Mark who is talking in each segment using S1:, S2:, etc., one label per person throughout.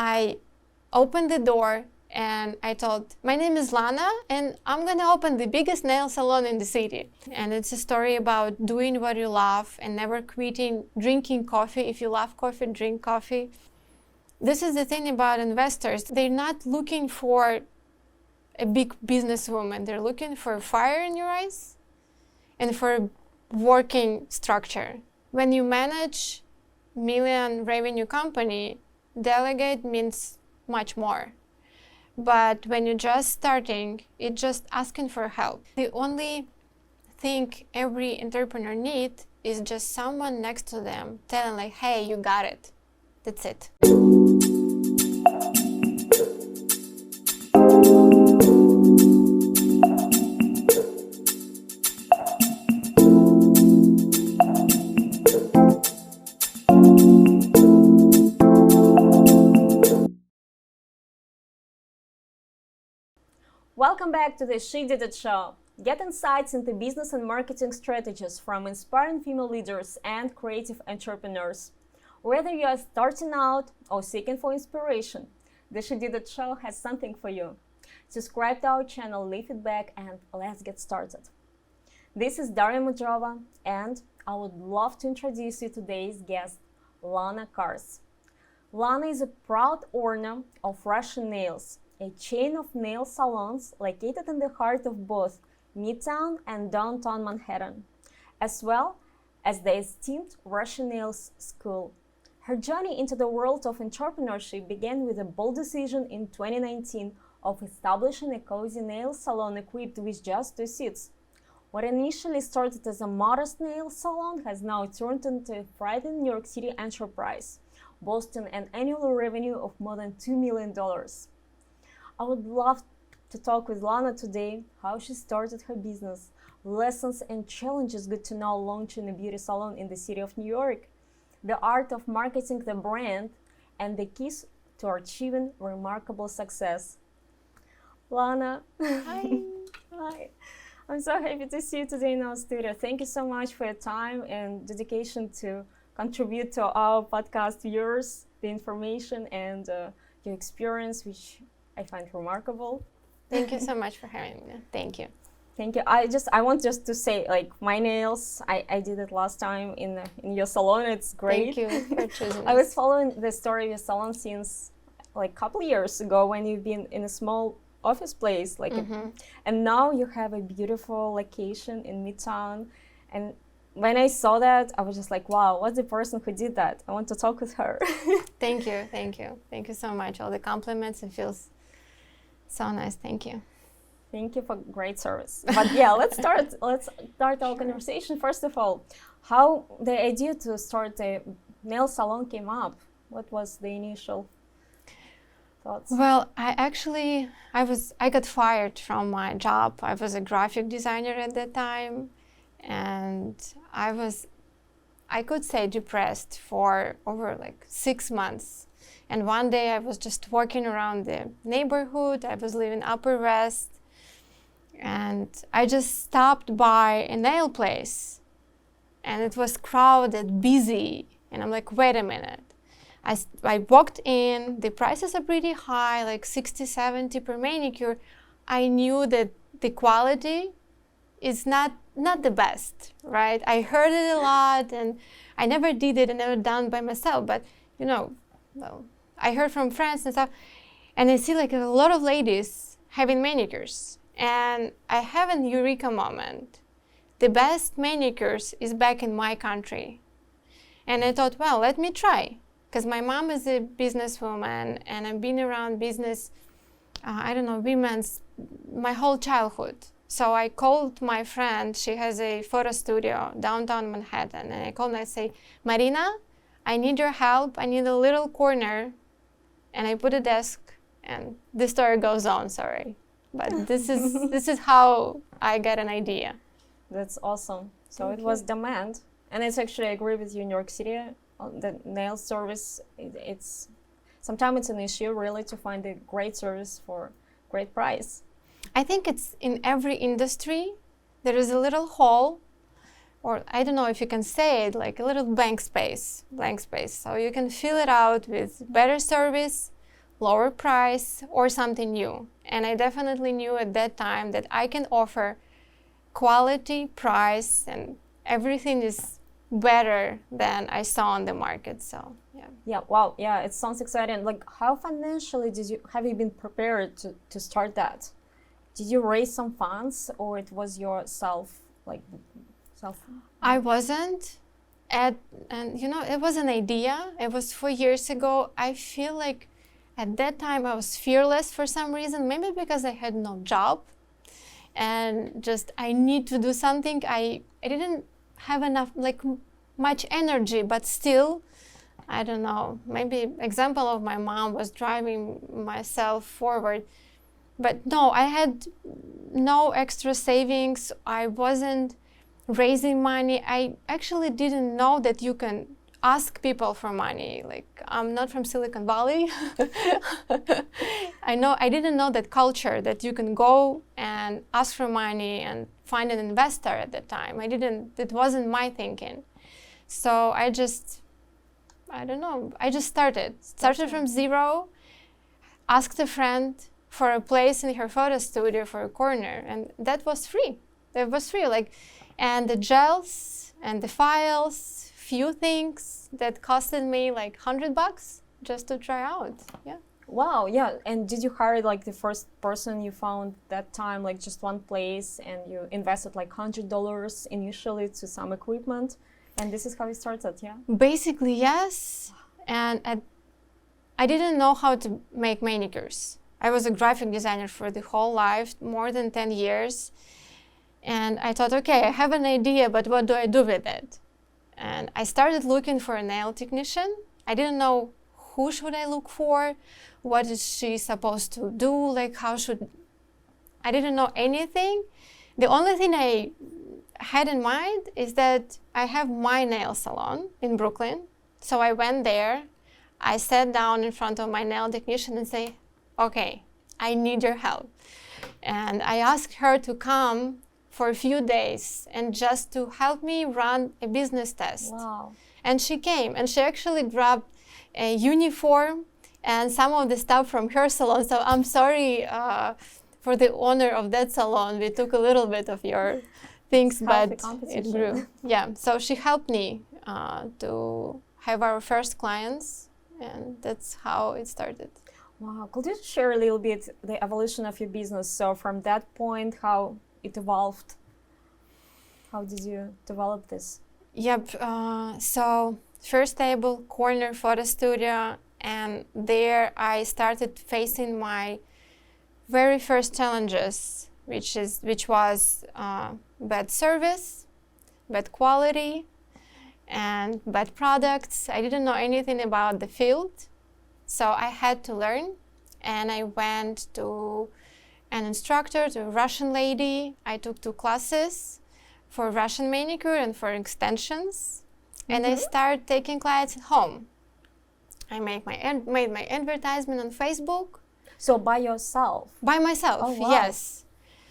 S1: I opened the door and I told, my name is Lana and I'm gonna open the biggest nail salon in the city. And it's a story about doing what you love and never quitting drinking coffee. If you love coffee, drink coffee. This is the thing about investors. They're not looking for a big businesswoman. They're looking for fire in your eyes and for a working structure. When you manage million revenue company, delegate means much more. But when you're just starting, it's just asking for help. The only thing every entrepreneur needs is just someone next to them telling like, hey, you got it. That's it.
S2: Welcome back to the She Did It show. Get insights into business and marketing strategies from inspiring female leaders and creative entrepreneurs. Whether you are starting out or seeking for inspiration, the She Did It show has something for you. Subscribe to our channel, leave feedback, and let's get started. This is Daria Mudrova, and I would love to introduce you to today's guest, Lana Kars. Lana is a proud owner of Russian Nails, a chain of nail salons located in the heart of both Midtown and Downtown Manhattan, as well as the esteemed Russian Nails School. Her journey into the world of entrepreneurship began with a bold decision in 2019 of establishing a cozy nail salon equipped with just 2 seats. What initially started as a modest nail salon has now turned into a thriving New York City enterprise, boasting an annual revenue of more than $2 million. I would love to talk with Lana today, how she started her business, lessons and challenges good to know launching a beauty salon in the city of New York, the art of marketing the brand, and the keys to achieving remarkable success. Lana,
S1: Hi.
S2: hi. I'm so happy to see you today in our studio. Thank you so much for your time and dedication to contribute to our podcast viewers, the information and your experience, which I find remarkable.
S1: Thank you so much for having me. Thank you.
S2: Thank you. I want just to say, like, my nails, I did it last time in your salon. It's great.
S1: Thank you for choosing
S2: I was
S1: us.
S2: following the story of your salon since like a couple years ago when you've been in a small office place, like, and now you have a beautiful location in Midtown. And when I saw that, I was just like, wow, what's the person who did that? I want to talk with her.
S1: Thank you. Thank you. Thank you so much. All the compliments. It feels so nice. Thank you.
S2: Thank you for great service. But yeah, let's start our conversation. First of all, how the idea to start a nail salon came up? What was the initial thoughts?
S1: Well, I got fired from my job. I was a graphic designer at that time, and I could say depressed for over like 6 months. And one day I was just walking around the neighborhood. I was living Upper West, and I just stopped by a nail place, and it was crowded, busy. And I'm like, wait a minute. I walked in, the prices are pretty high, like 60, 70 per manicure. I knew that the quality is not the best, right? I heard it a lot, and I never did it, and never done by myself, but well, I heard from friends and stuff, and I see like a lot of ladies having manicures, and I have an eureka moment. The best manicures is back in my country. And I thought, well, let me try, because my mom is a businesswoman, and I've been around business, women's, my whole childhood. So I called my friend, she has a photo studio downtown Manhattan, and I called and I say, Marina, I need your help, I need a little corner. And I put a desk, and the story goes on, sorry. But this is how I got an idea.
S2: That's awesome. So
S1: Thank
S2: it was
S1: you.
S2: demand. And it's actually, I agree with you, in New York City, the nail service, it's sometimes it's an issue really to find a great service for great price.
S1: I think it's in every industry, there is a little hole, or I don't know if you can say it, like a little blank space. So you can fill it out with better service, lower price, or something new. And I definitely knew at that time that I can offer quality, price, and everything is better than I saw on the market. So yeah.
S2: Yeah, wow, yeah, it sounds exciting. Like, how financially have you been prepared to start that? Did you raise some funds, or it was your self?
S1: I wasn't and it was an idea. It was 4 years ago. I feel like at that time I was fearless for some reason, maybe because I had no job and just I need to do something. I didn't have enough, much energy, but still, I don't know, maybe example of my mom was driving myself forward. But no, I had no extra savings. I wasn't raising money. I actually didn't know that you can ask people for money. Like, I'm not from Silicon Valley. I didn't know that culture, that you can go and ask for money and find an investor at the time. It wasn't my thinking. So I just started from zero, asked a friend for a place in her photo studio for a corner, and that was free. And the gels and the files, few things that costed me like $100 just to try out. Yeah.
S2: Wow, yeah. And did you hire like the first person you found that time, like just one place, and you invested like $100 initially to some equipment? And this is how it started, yeah?
S1: Basically, yes. And I didn't know how to make manicures. I was a graphic designer for the whole life, more than 10 years. And I thought, okay, I have an idea, but what do I do with it? And I started looking for a nail technician. I didn't know who should I look for, what is she supposed to do, I didn't know anything. The only thing I had in mind is that I have my nail salon in Brooklyn. So I went there, I sat down in front of my nail technician and say, okay, I need your help. And I asked her to come for a few days and just to help me run a business test.
S2: Wow.
S1: And she came and she actually grabbed a uniform and some of the stuff from her salon. So I'm sorry for the owner of that salon. We took a little bit of your things, but it grew. Yeah, so she helped me to have our first clients, and that's how it started.
S2: Wow, could you share a little bit the evolution of your business? So from that point, how it evolved? How did you develop this?
S1: Yep, so first table, corner photo studio, and there I started facing my very first challenges, which was bad service, bad quality, and bad products. I didn't know anything about the field, so I had to learn, and I went to an instructor, to a Russian lady. I took 2 classes for Russian manicure and for extensions, and I started taking clients at home. I made my advertisement on Facebook.
S2: So by yourself?
S1: By myself,
S2: oh, wow.
S1: Yes.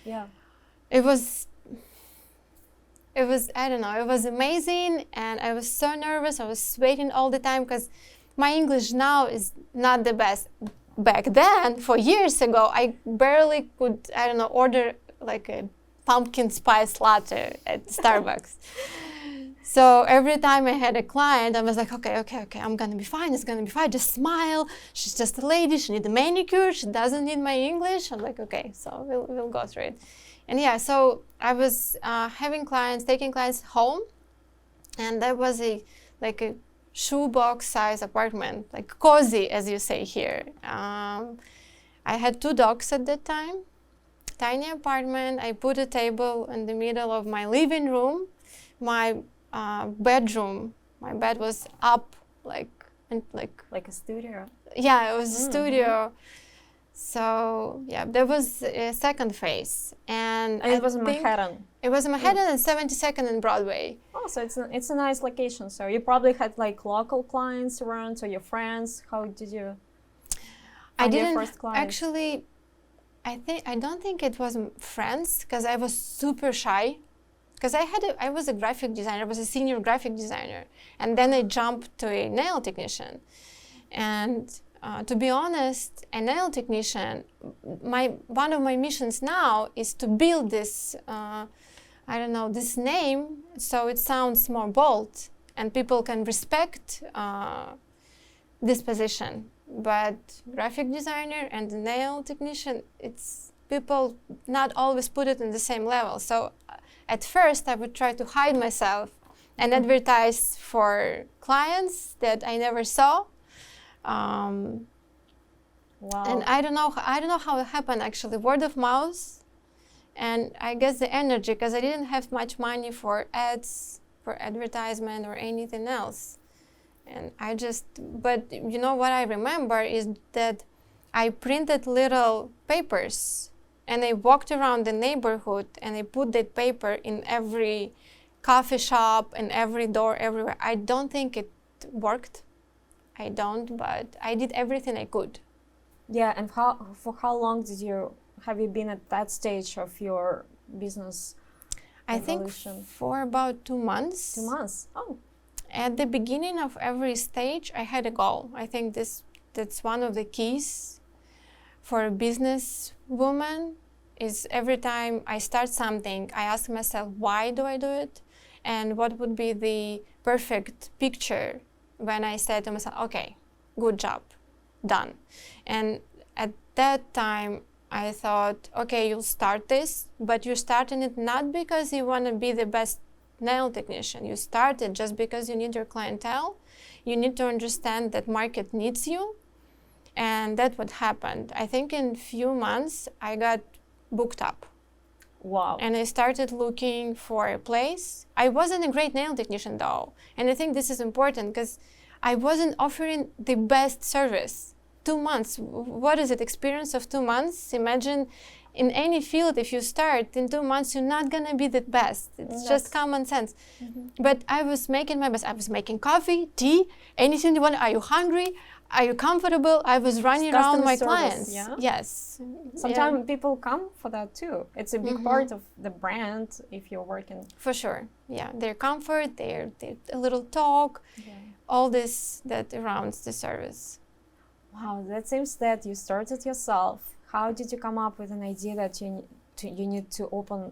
S2: Yeah.
S1: It was, I don't know, it was amazing, and I was so nervous. I was sweating all the time because my English now is not the best. Back then, 4 years ago, I barely could, order like a pumpkin spice latte at Starbucks. So every time I had a client, I was like, okay, I'm gonna be fine, it's gonna be fine, just smile. She's just a lady, she needs a manicure, she doesn't need my English. I'm like, okay, so we'll go through it. And yeah, so I was taking clients home, and that was a shoebox size apartment, like cozy, as you say here. I had 2 dogs at that time, tiny apartment. I put a table in the middle of my living room. My bedroom, my bed was up like
S2: a studio.
S1: Yeah, it was a studio. So yeah, that was a second phase, and
S2: it was in Manhattan.
S1: It was in Manhattan and 72nd and Broadway.
S2: Oh, so it's a nice location. So you probably had like local clients around, or your friends. How did you?
S1: I didn't
S2: your first clients?
S1: Actually. I don't think it was friends, because I was super shy. Because I was a graphic designer. I was a senior graphic designer, and then I jumped to a nail technician. And to be honest, a nail technician, one of my missions now is to build this, this name so it sounds more bold and people can respect this position. But graphic designer and the nail technician, it's people not always put it in the same level. So at first I would try to hide myself and advertise for clients that I never saw.
S2: Wow.
S1: And I don't know how it happened actually, word of mouth, and I guess the energy, because I didn't have much money for ads, for advertisement or anything else. And but you know what I remember is that I printed little papers and I walked around the neighborhood and I put that paper in every coffee shop and every door everywhere. I don't think it worked. I don't, but I did everything I could.
S2: Yeah, and for how long have you been at that stage of your business evolution?
S1: I think for about 2 months.
S2: 2 months. Oh.
S1: At the beginning of every stage, I had a goal. I think that's one of the keys for a business woman is every time I start something, I ask myself, why do I do it? And what would be the perfect picture when I say to myself, okay, good job, done. And at that time, I thought, okay, you'll start this, but you're starting it not because you want to be the best nail technician. You start it just because you need your clientele. You need to understand that market needs you. And that's what happened. I think in few months, I got booked up.
S2: Wow.
S1: And I started looking for a place. I wasn't a great nail technician though. And I think this is important because I wasn't offering the best service. 2 months, what is it, experience of 2 months? Imagine in any field, if you start in 2 months, you're not gonna be the best. It's just common sense. But I was making my best. I was making coffee, tea, anything you want. Are you hungry? Are you comfortable? I was running around my clients.
S2: Yeah?
S1: Yes.
S2: Sometimes people come for that too. It's a big part of the brand if you're working.
S1: For sure. Yeah, their comfort, their a little talk, all this that surrounds the service.
S2: Wow, that seems that you started yourself. How did you come up with an idea that you need to open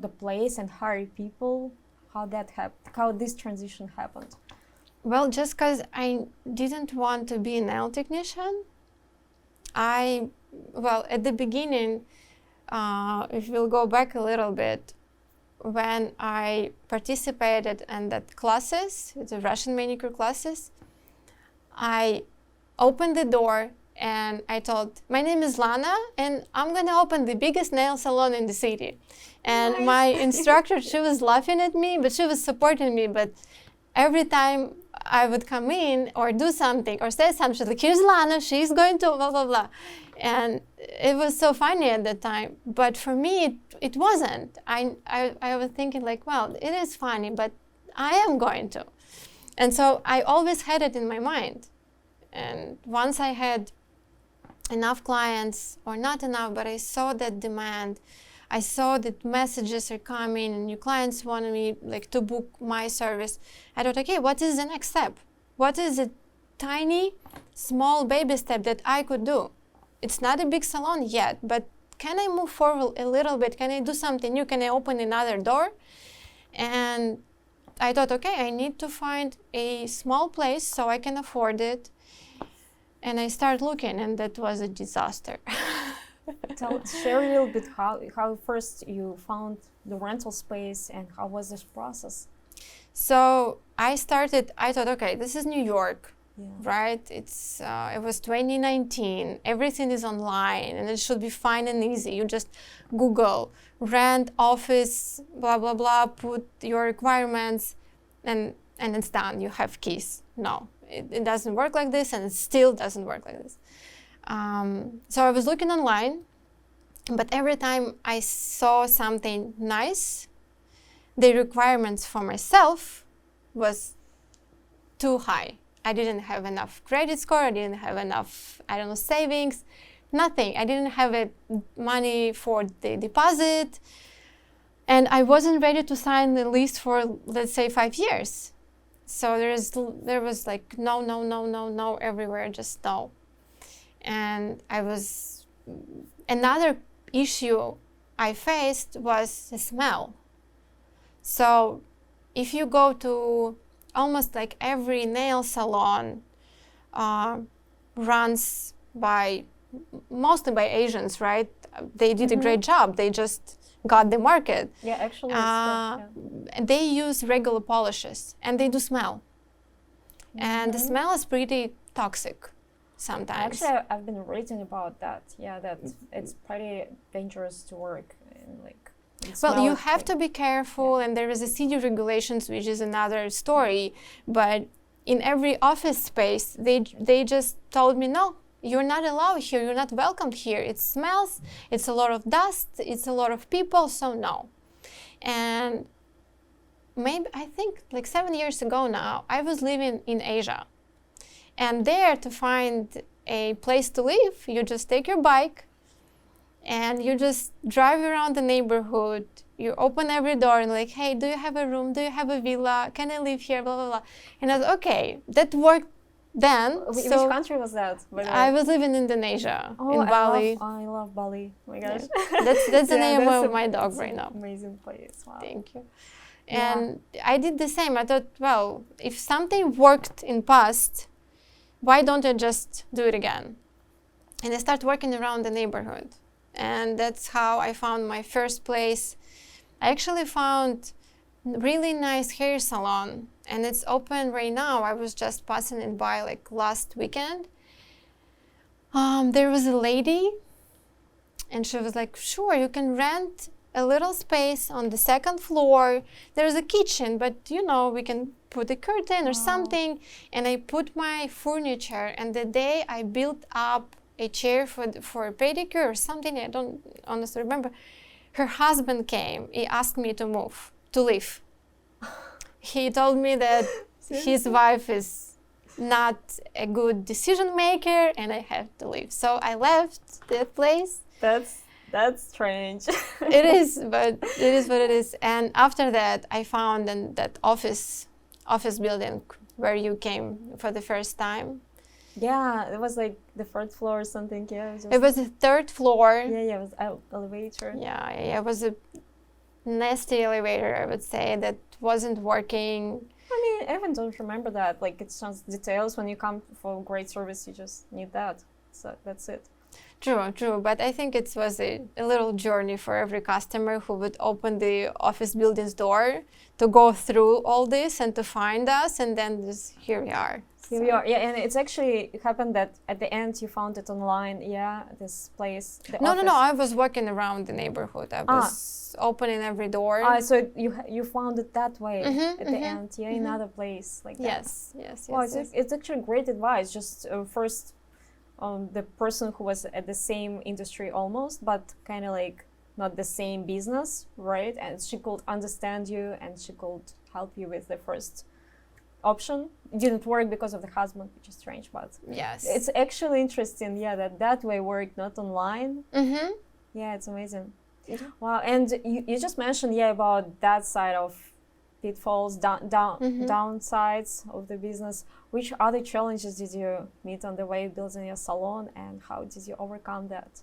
S2: the place and hire people? How that happened? How this transition happened?
S1: Well, just because I didn't want to be a nail technician, at the beginning, if we'll go back a little bit, when I participated in that classes, the Russian manicure classes, I opened the door and I told, my name is Lana and I'm going to open the biggest nail salon in the city. And
S2: Nice.
S1: my instructor, she was laughing at me, but she was supporting me. But every time I would come in or do something or say something, she's like, here's Lana, she's going to blah, blah, blah. And it was so funny at the time. But for me, it wasn't. I was thinking like, well, it is funny, but I am going to. And so I always had it in my mind. And once I had enough clients, or not enough, but I saw that demand, I saw that messages are coming and new clients wanted me like to book my service. I thought, okay, what is the next step? What is a tiny, small baby step that I could do? It's not a big salon yet, but can I move forward a little bit? Can I do something new? Can I open another door? And I thought, okay, I need to find a small place so I can afford it. And I started looking, and that was a disaster.
S2: Share a little bit how first you found the rental space and how was this process?
S1: So I thought, okay, this is New York,
S2: Yeah.
S1: right? It was 2019, everything is online and it should be fine and easy. You just Google, rent, office, blah, blah, blah, put your requirements and it's done, you have keys. No, it doesn't work like this and it still doesn't work like this. So I was looking online, but every time I saw something nice, the requirements for myself was too high. I didn't have enough credit score, I didn't have enough, savings, nothing. I didn't have money for the deposit, and I wasn't ready to sign the lease for, let's say, 5 years. So there was like no everywhere, just no. And another issue I faced was the smell. So if you go to almost like every nail salon runs mostly by Asians, right? They did a great job. They just got the market.
S2: Yeah, actually,
S1: and they use regular polishes, and they do smell. And the smell is pretty toxic sometimes.
S2: Actually, I've been reading about that. Yeah, that it's pretty dangerous to work in, like.
S1: Well, you have to be careful, and there is a city regulations, which is another story. But in every office space, they just told me, no, you're not allowed here. You're not welcomed here. It smells. It's a lot of dust. It's a lot of people. So no. And maybe I think like 7 years ago now, I was living in Asia, and there to find a place to live, you just take your bike. And you just drive around the neighborhood. You open every door and like, hey, do you have a room? Do you have a villa? Can I live here? Blah, blah, blah. And I was okay. That worked then.
S2: Which country was that?
S1: I was living in Indonesia, in Bali.
S2: I love Bali. Oh my gosh.
S1: Yeah. That's the name of my dog right now.
S2: Amazing place. Wow.
S1: Thank you. And I did the same. I thought, well, if something worked in past, why don't I just do it again? And I started working around the neighborhood. And that's how I found my first place. I actually found really nice hair salon, and it's open right now. I was just passing it by like last weekend. There was a lady, and she was like, sure, you can rent a little space on the second floor. There's a kitchen, but we can put a curtain or something. And I put my furniture, and the day I built up a chair for a pedicure or something, I don't honestly remember, her husband came. He asked me to leave. He told me that his wife is not a good decision maker and I have to leave. So I left the place.
S2: That's strange.
S1: It is, but it is what it is. And after that, I found that office building where you came for the first time.
S2: Yeah, it was like the third floor or something. Yeah,
S1: it was the third floor.
S2: Yeah, it was elevator.
S1: Yeah, it was a nasty elevator, I would say, that wasn't working.
S2: I mean, I even don't remember that. Like, it's just details. When you come for great service, you just need that. So that's it.
S1: True. But I think it was a little journey for every customer who would open the office building's door to go through all this and to find us, and then here we are.
S2: Here we are. Yeah, and it's actually happened that at the end you found it online. Yeah, this place.
S1: No. I was walking around the neighborhood. I was opening every door.
S2: So you found it that way at the end. Yeah, another place like that.
S1: Yes.
S2: Well, it's actually great advice. Just first, the person who was at the same industry almost, but kind of like not the same business, right? And she could understand you and she could help you with the first option. It didn't work because of the husband, which is strange, but
S1: yes,
S2: it's actually interesting. Yeah, that way worked, not online. Yeah, it's amazing. Wow, and you just mentioned about that side of pitfalls, downsides of the business. Which other challenges did you meet on the way building your salon, and how did you overcome that?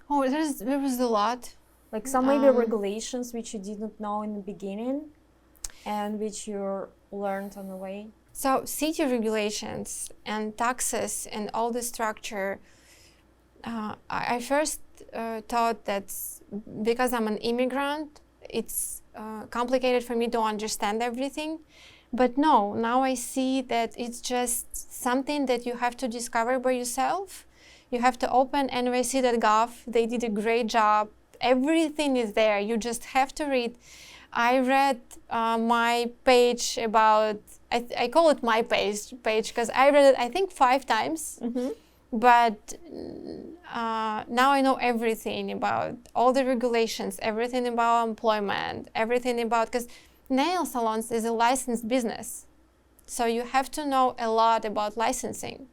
S1: Oh, there was a lot.
S2: Like some maybe regulations which you didn't know in the beginning, and which you learned on the way.
S1: So city regulations and taxes and all the structure, I first thought that because I'm an immigrant, it's complicated for me to understand everything. But no, now I see that it's just something that you have to discover by yourself. You have to open nyc.gov. They did a great job. Everything is there. You just have to read. I read my page about, I call it my page because I read it, I think 5 times. But now I know everything about all the regulations, everything about employment, everything about, because nail salons is a licensed business. So you have to know a lot about licensing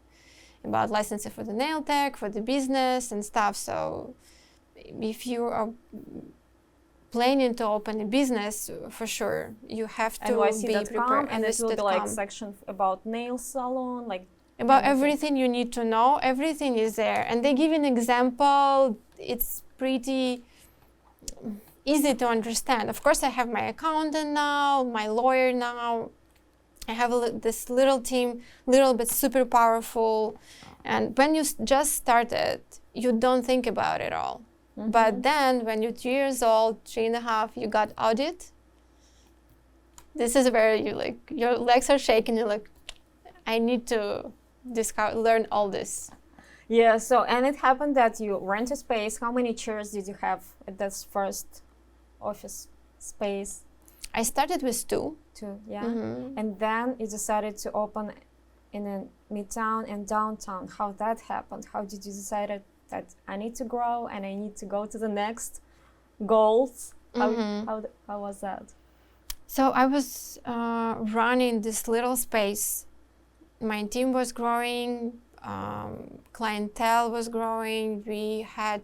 S1: for the nail tech, for the business and stuff. So if you are planning to open a business, for sure, you have to be prepared.
S2: And it will be like section about nail salon, like
S1: about everything you need to know. Everything is there. And they give an example. It's pretty easy to understand. Of course, I have my accountant now, my lawyer now. I have this little team, little bit super powerful. And when you just started, you don't think about it all. But then when you're 2 years old, 3.5, you got audit. This is where you like, your legs are shaking. You're like, I need to learn all this.
S2: Yeah, so, and it happened that you rent a space. How many chairs did you have at this first office space?
S1: I started with 2.
S2: 2, yeah. And then you decided to open in a Midtown and Downtown. How that happened? How did you decide that I need to grow and I need to go to the next goals? How was that?
S1: So I was running this little space. My team was growing, clientele was growing. We had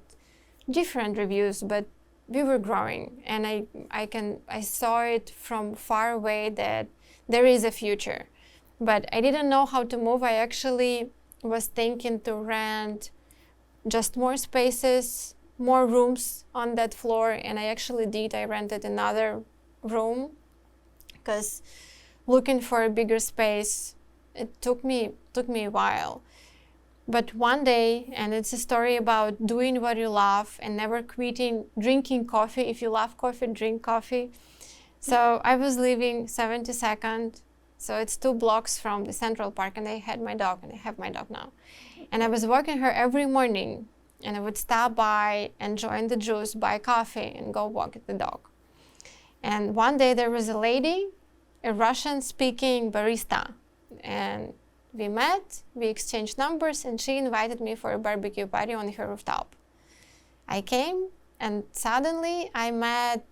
S1: different reviews, but we were growing, and I saw it from far away that there is a future, but I didn't know how to move. I actually was thinking to rent just more spaces, more rooms on that floor, and I actually did. I rented another room because looking for a bigger space, it took me a while. But one day, and it's a story about doing what you love and never quitting drinking coffee. If you love coffee, drink coffee. So I was living 72nd, so it's 2 blocks from the Central Park, and I had my dog, and I have my dog now. And I was walking her every morning, and I would stop by, enjoy the juice, buy coffee, and go walk with the dog. And one day there was a lady, a Russian-speaking barista, and we met, we exchanged numbers, and she invited me for a barbecue party on her rooftop. I came, and suddenly I met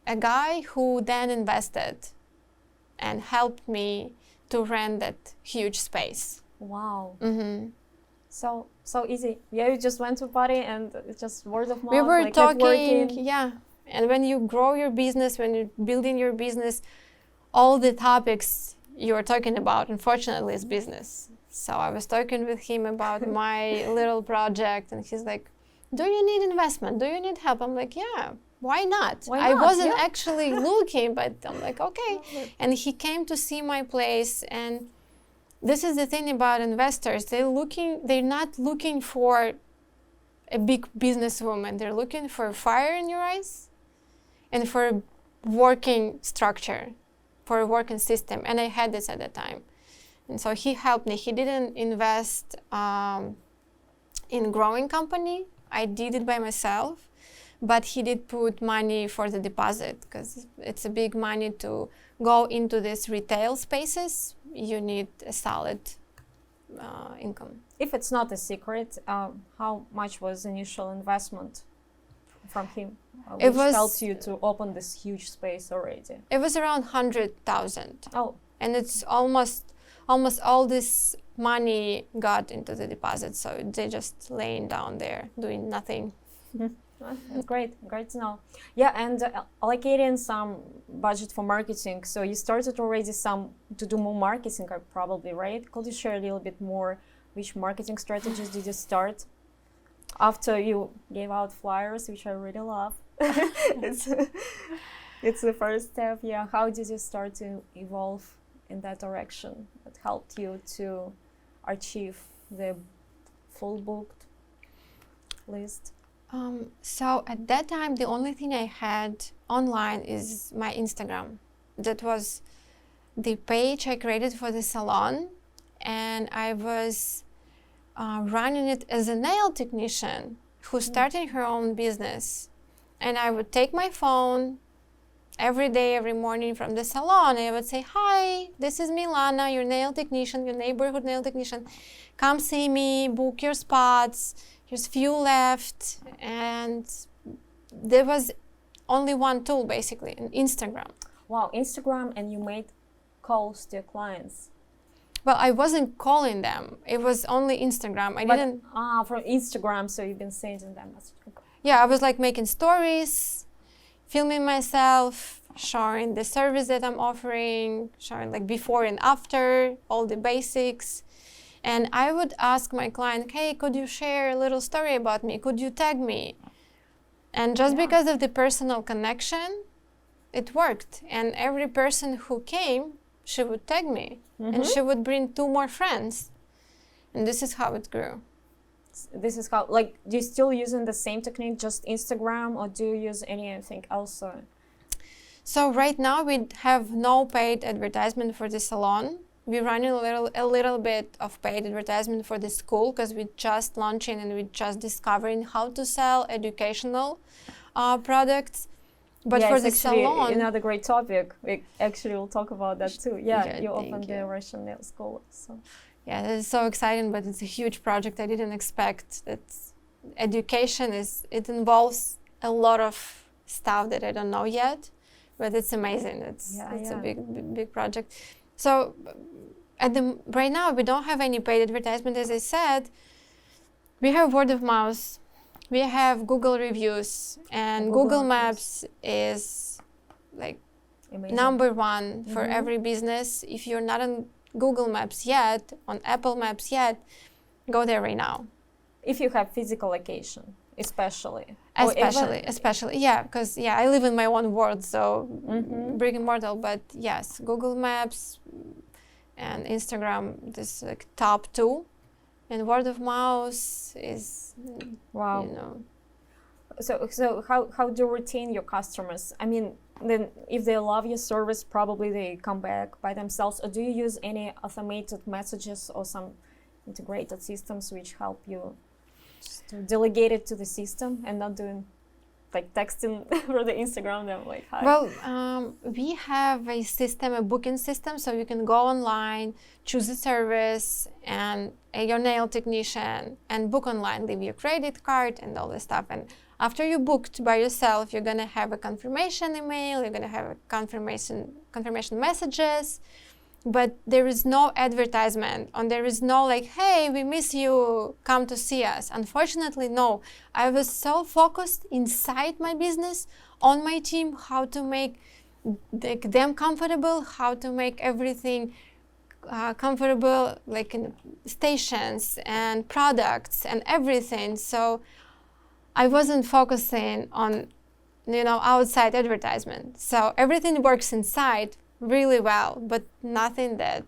S1: a guy who then invested and helped me to rent that huge space.
S2: Wow. So easy. Yeah, you just went to a party and it's just word of mouth.
S1: We were
S2: like
S1: talking,
S2: networking.
S1: yeah. And when you grow your business, when you're building your business, all the topics you're talking about, unfortunately, is business. So I was talking with him about my little project, and he's like, do you need investment? Do you need help? I'm like, yeah, why not? I wasn't actually looking, but I'm like, okay. And he came to see my place, and this is the thing about investors. They're not looking for a big businesswoman. They're looking for fire in your eyes and for a working structure, for a working system. And I had this at the time. And so he helped me. He didn't invest in growing company. I did it by myself, but he did put money for the deposit because it's a big money to go into these retail spaces. You need a solid income.
S2: If it's not a secret, how much was initial investment from him? Which helped you to open this huge space already?
S1: It was around 100,000.
S2: Oh.
S1: And it's almost all this money got into the deposit, so they just laying down there doing nothing.
S2: That's great to know. Yeah, and allocating some budget for marketing. So you started already to do more marketing, probably, right? Could you share a little bit more? Which marketing strategies did you start after you gave out flyers, which I really love? It's the first step. Yeah. How did you start to evolve in that direction that helped you to achieve the full booked list?
S1: So at that time, the only thing I had online is my Instagram. That was the page I created for the salon, and I was running it as a nail technician who's starting her own business. And I would take my phone every day, every morning from the salon, and I would say, hi, this is me, Lana, your nail technician, your neighborhood nail technician. Come see me, book your spots. There's few left. And there was only one tool, basically, Instagram.
S2: Wow, Instagram, and you made calls to your clients.
S1: Well, I wasn't calling them. It was only Instagram.
S2: From Instagram, so you've been sending them.
S1: Yeah, I was like making stories, filming myself, showing the service that I'm offering, showing like before and after, all the basics. And I would ask my client, hey, could you share a little story about me? Could you tag me? And just because of the personal connection, it worked. And every person who came, she would tag me. And she would bring 2 more friends. And this is how it grew.
S2: This is how, like, do you still using the same technique, just Instagram, or do you use anything else?
S1: So right now we have no paid advertisement for the salon. We're running a little bit of paid advertisement for the school because we're just launching and we're just discovering how to sell educational products. But for the salon,
S2: another great topic. We actually will talk about that too. You opened the Russian nail school. So.
S1: Yeah, that is so exciting, but it's a huge project. I didn't expect that. Education it involves a lot of stuff that I don't know yet, but it's amazing. It's a big project. So right now we don't have any paid advertisement, as I said. We have word of mouth. We have Google reviews, and Google Maps is like number 1 for every business. If you're not on Google Maps yet, on Apple Maps yet, go there right now.
S2: If you have physical location, especially,
S1: yeah, because I live in my own world, so brick and mortar. But yes, Google Maps and Instagram, this like top 2. And word of mouth is,
S2: So how do you retain your customers? I mean, then if they love your service, probably they come back by themselves. Or do you use any automated messages or some integrated systems which help you just to delegate it to the system and not doing like texting for the Instagram them like hi?
S1: Well, we have a system, a booking system, so you can go online, choose a service and your nail technician and book online, leave your credit card and all this stuff. And after you booked by yourself, you're gonna have a confirmation email, you're gonna have a confirmation messages, but there is no advertisement, and there is no like, hey, we miss you, come to see us. Unfortunately, no. I was so focused inside my business, on my team, how to make them comfortable, how to make everything comfortable, like in stations and products and everything. So I wasn't focusing on, outside advertisement. So everything works inside really well, but nothing that,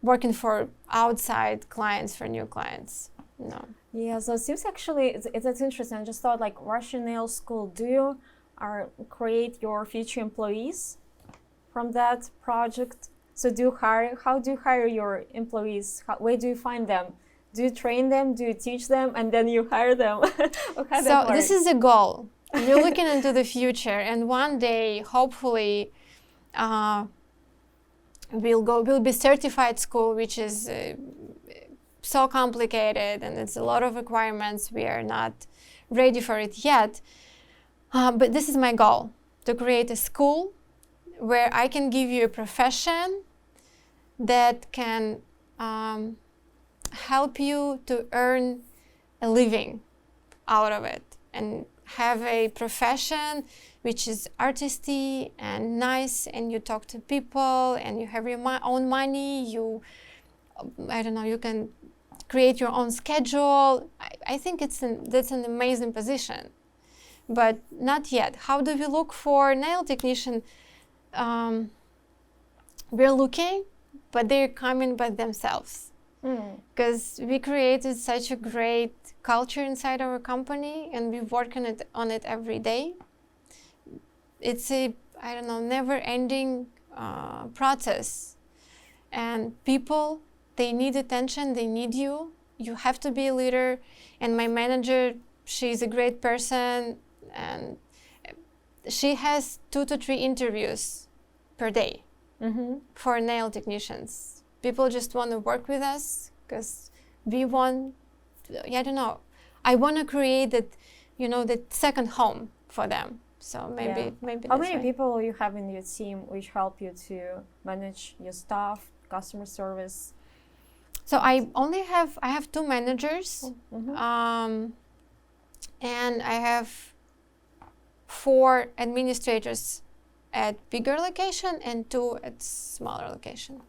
S1: working for outside clients, for new clients, no.
S2: Yeah, so it seems actually, it's interesting. I just thought like Russian nail school, do you create your future employees from that project? So how do you hire your employees? Where do you find them? Do you train them? Do you teach them? And then you hire them?
S1: So this is a goal. You're looking into the future, and one day, hopefully, we'll be certified school, which is so complicated, and it's a lot of requirements. We are not ready for it yet. But this is my goal, to create a school where I can give you a profession that can help you to earn a living out of it, and have a profession which is artisty and nice, and you talk to people and you have your own money, you can create your own schedule. I think that's an amazing position, but not yet. How do we look for nail technician? We're looking, but they're coming by themselves. Because we created such a great culture inside our company, and we work on it every day. It's a never-ending process, and people, they need attention, they need you. You have to be a leader. And my manager, she's a great person, and she has 2 to 3 interviews per day for nail technicians. People just want to work with us because we want, I want to create that, that second home for them. So maybe
S2: How many people you have in your team which help you to manage your staff, customer service?
S1: So I have 2 managers, and I have 4 administrators at bigger location and 2 at smaller location.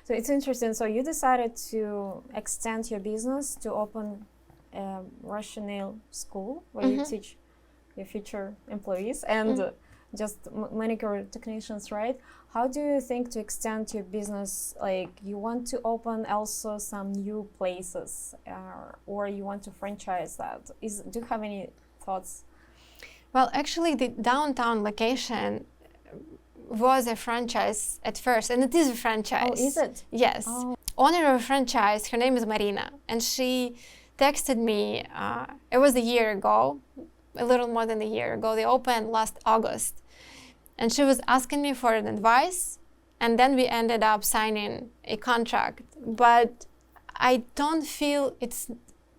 S2: So it's interesting. So you decided to extend your business to open a Russian nail school where you teach your future employees and just manicure technicians, right? How do you think to extend your business? Like you want to open also some new places, or you want to franchise that? Do you have any thoughts?
S1: Well, actually, the downtown location was a franchise at first, and it is a franchise.
S2: Oh, is it?
S1: Yes.
S2: Oh.
S1: Owner of a franchise, her name is Marina, and she texted me, it was a year ago, a little more than a year ago. They opened last August. And she was asking me for an advice, and then we ended up signing a contract. But I don't feel it's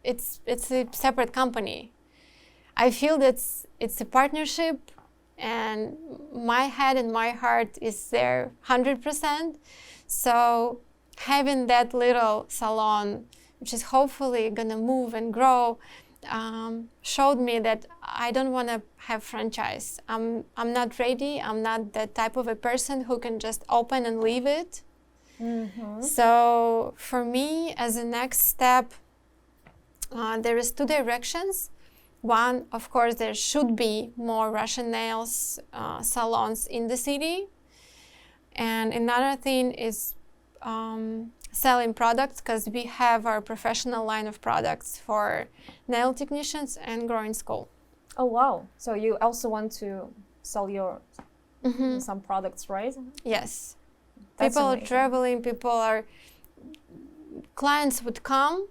S1: a separate company. I feel that it's a partnership, and my head and my heart is there 100%. So having that little salon, which is hopefully gonna move and grow, showed me that I don't want to have franchise. I'm not ready. I'm not that type of a person who can just open and leave it. So for me, as a next step, there is two directions. One, of course, there should be more Russian nails salons in the city. And another thing is selling products, because we have our professional line of products for nail technicians and growing school.
S2: Oh wow! So you also want to sell your some products, right?
S1: Yes.
S2: That's
S1: People
S2: amazing.
S1: are traveling. Clients would come,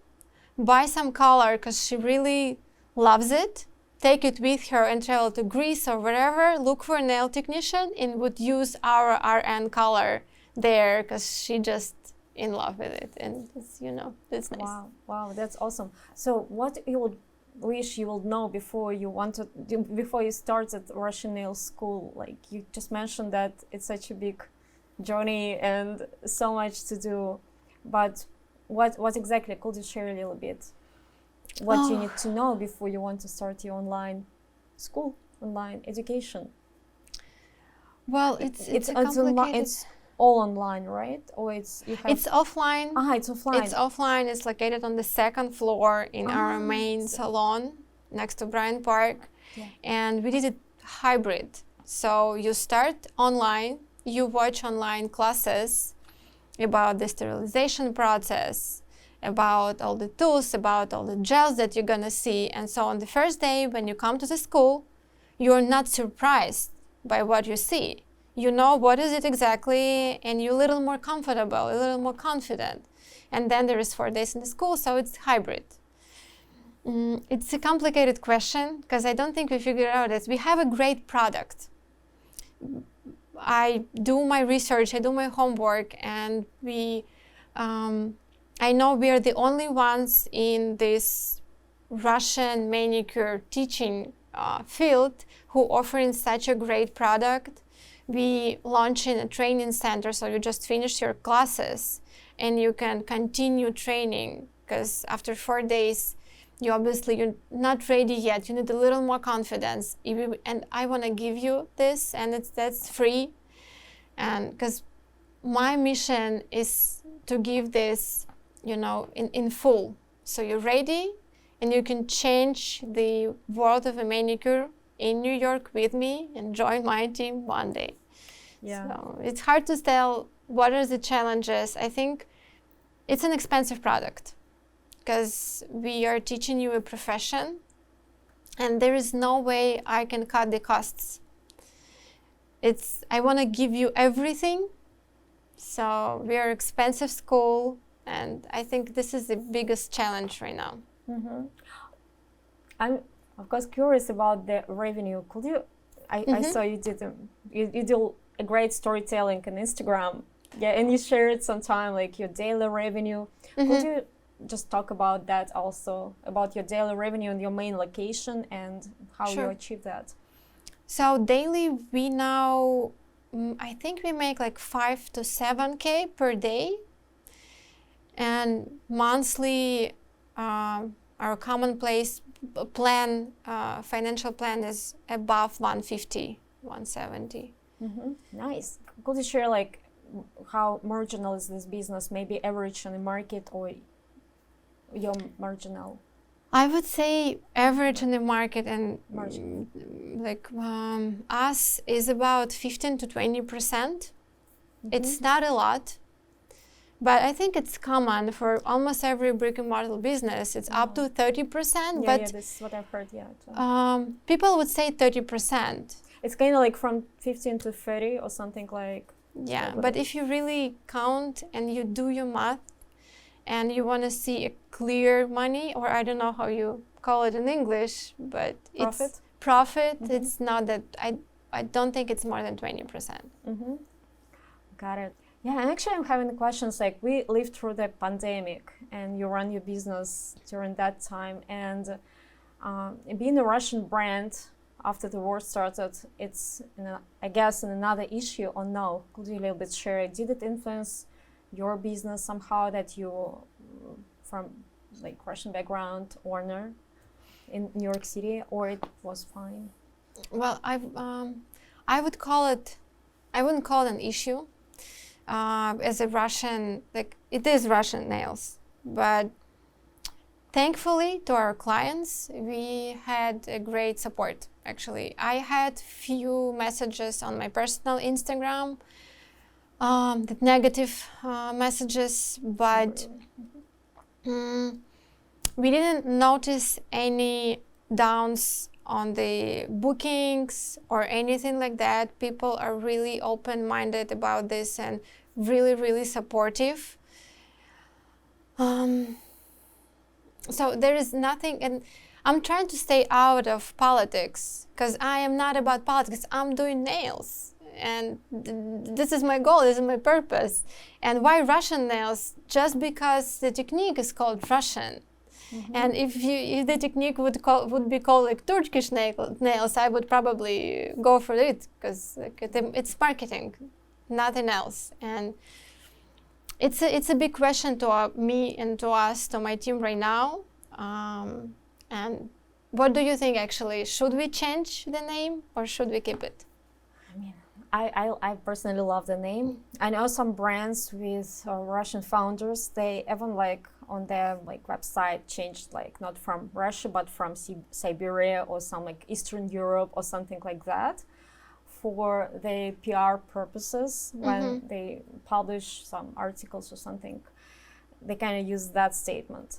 S1: buy some color because she really loves it, take it with her and travel to Greece or wherever, look for a nail technician, and would use our RN color there because she just in love with it, and it's nice.
S2: Wow, that's awesome. So what you would wish you would know before you started Russian nail school? Like you just mentioned that it's such a big journey and so much to do, but what exactly could you share a little bit? What you need to know before you want to start your online school, online education?
S1: Well, it's complicated.
S2: It's all online, right? Or it's
S1: offline.
S2: It's offline.
S1: It's offline. It's located on the second floor in our main salon next to Bryant Park.
S2: Yeah.
S1: And we did it hybrid. So you start online, you watch online classes about the sterilization process, about all the tools, about all the gels that you're gonna see. And so on the first day when you come to the school, you're not surprised by what you see. You know what is it exactly, and you're a little more comfortable, a little more confident. And then there is 4 days in the school, so it's hybrid. It's a complicated question because I don't think we figured out that we have a great product. I do my research, I do my homework, and I know we are the only ones in this Russian manicure teaching field who offering such a great product. We launch in a training center, so you just finish your classes and you can continue training, because after 4 days, you're not ready yet. You need a little more confidence. And I want to give you this, and that's free. And because my mission is to give this, in full. So you're ready, and you can change the world of a manicure in New York with me and join my team one day.
S2: Yeah.
S1: So it's hard to tell what are the challenges. I think it's an expensive product because we are teaching you a profession, and there is no way I can cut the costs. I want to give you everything. So we are expensive school, and I think this is the biggest challenge right now.
S2: I'm of course curious about the revenue. Could you? I saw you did you do a great storytelling on Instagram. Yeah, and you shared sometime like your daily revenue. Could you just talk about that also, about your daily revenue and your main location and how you achieve that?
S1: So daily, we now, I think we make like 5 to 7K per day. And monthly, our commonplace plan, financial plan is above 150, 170.
S2: Nice. Could you share like how marginal is this business? Maybe average on the market or your marginal?
S1: I would say average in the market and
S2: Marginal.
S1: us is about 15 to 20%. It's not a lot, but I think it's common for almost every brick and mortar business. It's up to 30%,
S2: Yeah,
S1: but
S2: this is what I've heard, yeah.
S1: people would say 30%.
S2: It's kind of like from 15 to 30 or something like.
S1: Yeah, but if you really count and you do your math and you want to see a clear money, or I don't know how you call it in English, but
S2: Profit?
S1: it's profit. It's not that, I don't think it's more than 20%.
S2: Got it. Yeah, and actually I'm having questions like we lived through the pandemic and you run your business during that time, and being a Russian brand after the war started, it's, I guess, another issue or no? Could you a little bit share it? Did it influence your business somehow that you, from like Russian background, owner in New York City, or it was fine?
S1: Well, I would call it, I wouldn't call it an issue. As a Russian, like it is Russian nails, but thankfully to our clients, we had a great support. Actually, I had few messages on my personal Instagram, the negative messages, but we didn't notice any downs on the bookings or anything like that. People are really open-minded about this and really, really supportive. So there is nothing, and I'm trying to stay out of politics because I am not about politics. I'm doing nails, and this is my goal, this is my purpose. And why Russian nails? Just because the technique is called Russian. And if the technique would be called like Turkish nails, I would probably go for it because like it's marketing, nothing else. And it's a big question to me and to us, to my team right now. And what do you think actually? Should we change the name or should we keep it?
S2: I mean, I personally love the name. I know some brands with Russian founders, they even like on their like website changed like not from Russia but from Siberia or some like Eastern Europe or something like that for the PR purposes. When they publish some articles or something, they kind of use that statement.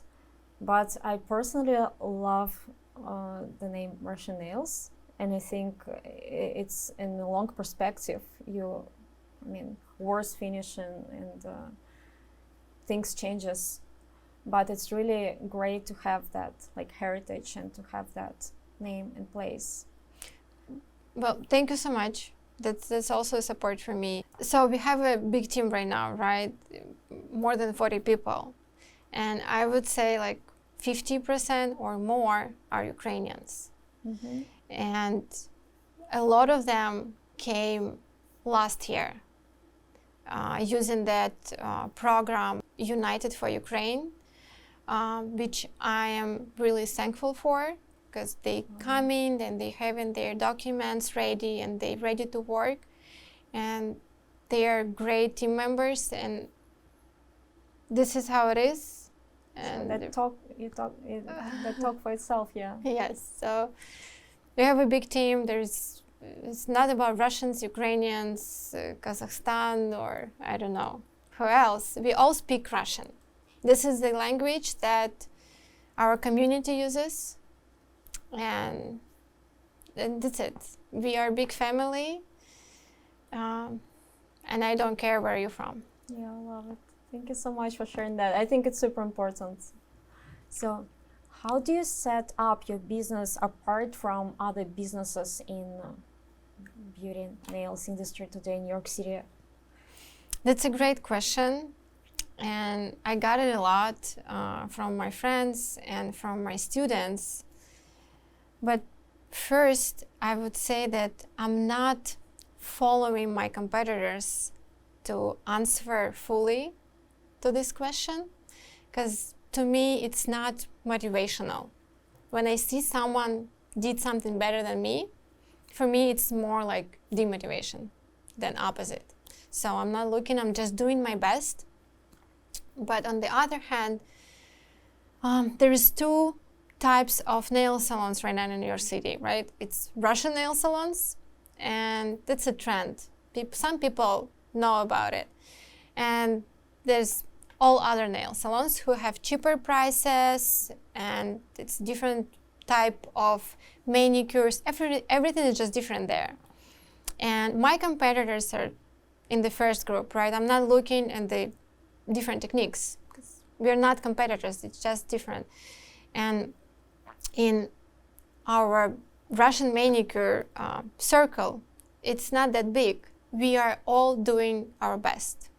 S2: But I personally love the name Russian Nails, and I think it's in the long perspective. Worse finish and things changes, but it's really great to have that like heritage and to have that name in place.
S1: Well, thank you so much. That's also a support for me. So we have a big team right now, right? More than 40 people, and I would say like 50% or more are Ukrainians. And a lot of them came last year using that program United for Ukraine, which I am really thankful for because they come in and they having their documents ready and they're ready to work, and they are great team members, and this is how it is. And
S2: so that talk for itself, yeah.
S1: Yes, so we have a big team. It's not about Russians, Ukrainians, Kazakhstan, or I don't know who else. We all speak Russian. This is the language that our community uses, and that's it. We are a big family, and I don't care where you're from.
S2: Yeah, I love it. Thank you so much for sharing that. I think it's super important. So, how do you set up your business apart from other businesses in beauty and nails industry today in New York City?
S1: That's a great question, and I got it a lot from my friends and from my students. But first, I would say that I'm not following my competitors to answer fully to this question, because to me it's not motivational. When I see someone did something better than me, for me it's more like demotivation than opposite. So I'm not looking, I'm just doing my best. But on the other hand, there is two types of nail salons right now in New York City, right? It's Russian nail salons, and that's a trend. Some people know about it. And there's all other nail salons who have cheaper prices, and it's different type of manicures. Everything is just different there. And my competitors are in the first group, right? I'm not looking at the different techniques, because we're not competitors, it's just different. And in our Russian manicure circle, it's not that big. We are all doing our best.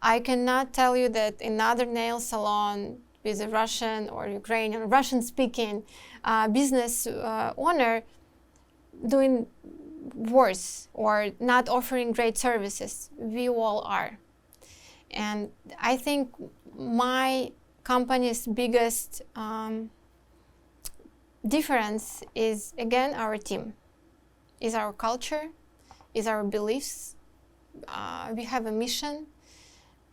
S1: I cannot tell you that another nail salon with a Russian or Ukrainian, Russian-speaking business owner doing worse or not offering great services. We all are. And I think my company's biggest difference is, again, our team, is our culture, is our beliefs. We have a mission.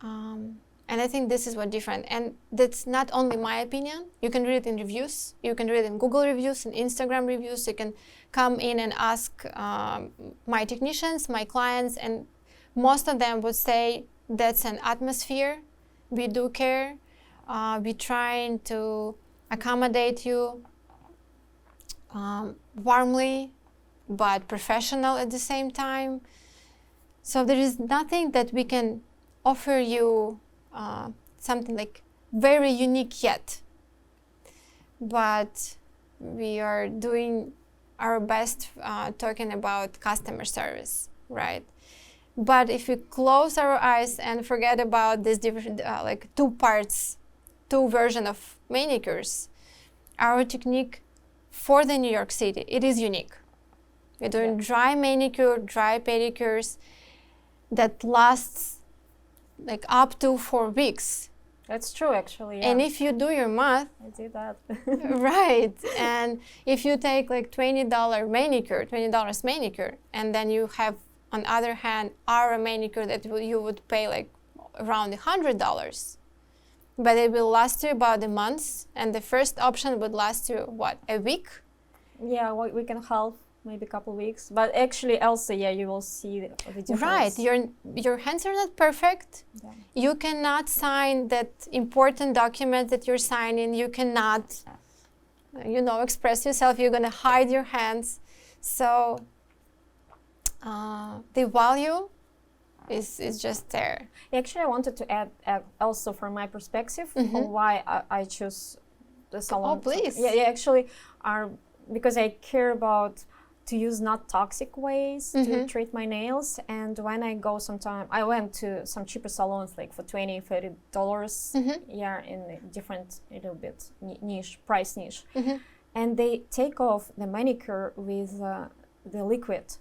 S1: And I think this is what different. And that's not only my opinion. You can read it in reviews. You can read it in Google reviews and Instagram reviews. You can come in and ask my technicians, my clients, and most of them would say that's an atmosphere. We do care. We're trying to accommodate you warmly, but professional at the same time. So there is nothing that we can offer you something like very unique yet, but we are doing our best talking about customer service, right? But if we close our eyes and forget about this different like two version of manicures, our technique for the New York City, it is unique. We're doing dry manicure, dry pedicures that lasts like up to 4 weeks.
S2: That's true, actually. Yeah.
S1: And if you do your math,
S2: I did that.
S1: right? And if you take like $20 manicure, and then you have, on the other hand, our manicure that you would pay like around $100, but it will last you about a month, and the first option would last you what, a week?
S2: Yeah, we can half, maybe a couple weeks. But actually, also, yeah, you will see the difference.
S1: Right, your hands are not perfect.
S2: Yeah.
S1: You cannot sign that important document that you're signing. You cannot, express yourself. You're gonna hide your hands. So the value is just there.
S2: Actually, I wanted to add also from my perspective on why I choose the salon.
S1: Oh, please.
S2: Yeah, actually, because I care about to use not toxic ways to treat my nails. And when I go I went to some cheaper salons like for $20-$30 in a different, little bit price niche. And they take off the manicure with the liquid.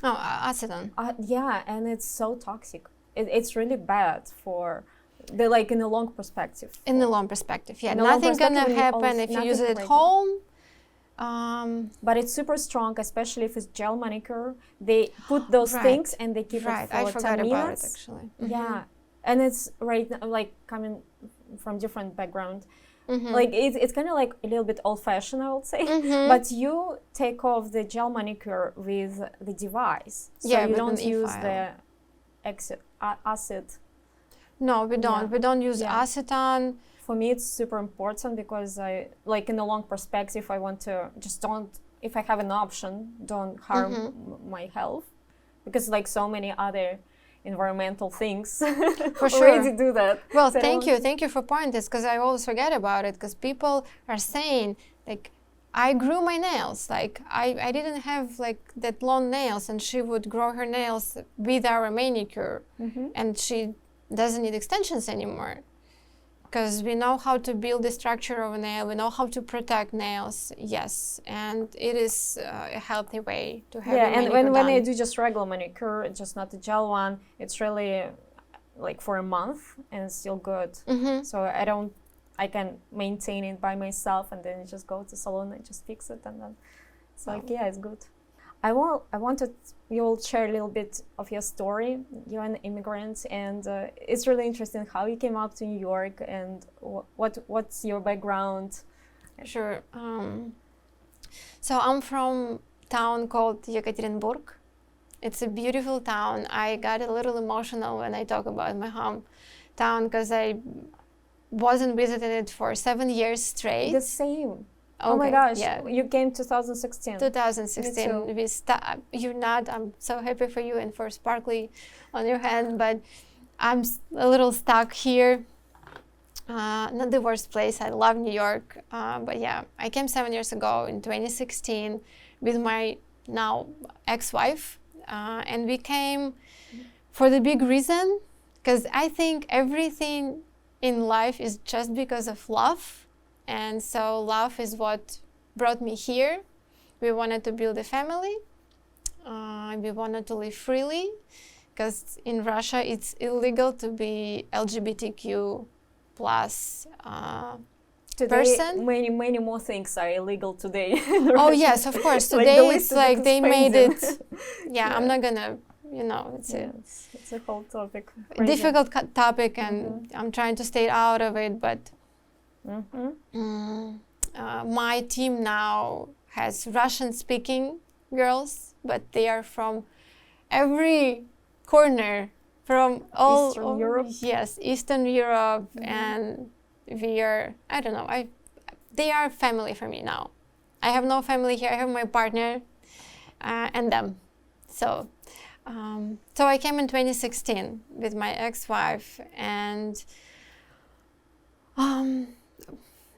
S1: Oh, acetone.
S2: Yeah, and it's so toxic. It's really bad for the in the long perspective.
S1: In the long perspective, yeah. Nothing's gonna happen if you use it at home.
S2: But it's super strong, especially if it's gel manicure. They put those things and they keep it for 10 minutes.
S1: I forgot about it, actually.
S2: Yeah, and it's right now, like coming from different background. Like it's kind of like a little bit old-fashioned, I would say. But you take off the gel manicure with the device, so you don't use the acid.
S1: No, we don't. We don't use acetone.
S2: For me, it's super important because I, in the long perspective, I want to if I have an option, don't harm my health, because so many other environmental things
S1: for sure
S2: already do that.
S1: Well, thank you for pointing this, because I always forget about it, because people are saying I grew my nails, I didn't have that long nails, and she would grow her nails with our manicure, and she doesn't need extensions anymore. Because we know how to build the structure of a nail, we know how to protect nails, yes, and it is a healthy way to have your manicure
S2: and when
S1: done.
S2: I do just regular manicure, just not the gel one, it's really for a month and it's still good. So I can maintain it by myself and then just go to salon and just fix it, and then it's it's good. I wanted you will share a little bit of your story. You're an immigrant, and it's really interesting how you came up to New York and what's your background.
S1: Sure. So I'm from a town called Yekaterinburg. It's a beautiful town. I got a little emotional when I talk about my hometown because I wasn't visiting it for 7 years straight.
S2: The same.
S1: Okay,
S2: oh my gosh,
S1: yeah.
S2: You came 2016.
S1: 2016. You're not. I'm so happy for you and for sparkly on your hand, but I'm a little stuck here. Not the worst place. I love New York, but yeah, I came 7 years ago in 2016 with my now ex-wife, and we came for the big reason, because I think everything in life is just because of love. And so love is what brought me here. We wanted to build a family. We wanted to live freely, because in Russia it's illegal to be LGBTQ plus person.
S2: Many more things are illegal today.
S1: Oh yes, of course. Today it's like they made it. Yeah, I'm not gonna. It's
S2: a whole topic.
S1: Difficult topic, and I'm trying to stay out of it, but. My team now has Russian-speaking girls, but they are from every corner, from all
S2: Eastern Europe.
S1: Yes, Eastern Europe, and we are. I don't know. They are family for me now. I have no family here. I have my partner, and them. So I came in 2016 with my ex-wife, and.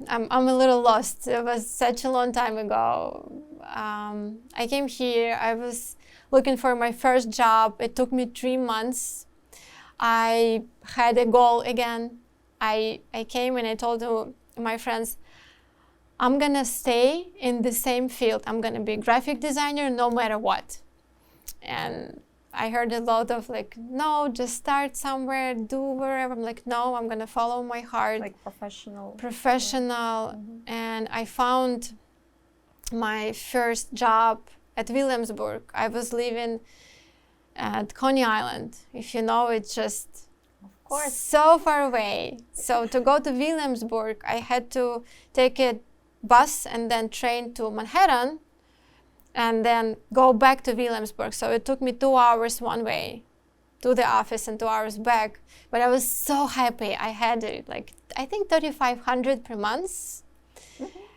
S1: I'm a little lost. It was such a long time ago. I came here. I was looking for my first job. It took me 3 months. I had a goal again. I came and I told my friends, I'm gonna stay in the same field. I'm gonna be a graphic designer no matter what. And I heard a lot of like, no, just start somewhere, do wherever. I'm like, no, I'm gonna follow my heart.
S2: Like professional.
S1: And I found my first job at Williamsburg. I was living at Coney Island. If you know, it's just so far away. So to go to Williamsburg, I had to take a bus and then train to Manhattan, and then go back to Williamsburg. So it took me 2 hours one way to the office and 2 hours back. But I was so happy. I had I think $3,500 per month.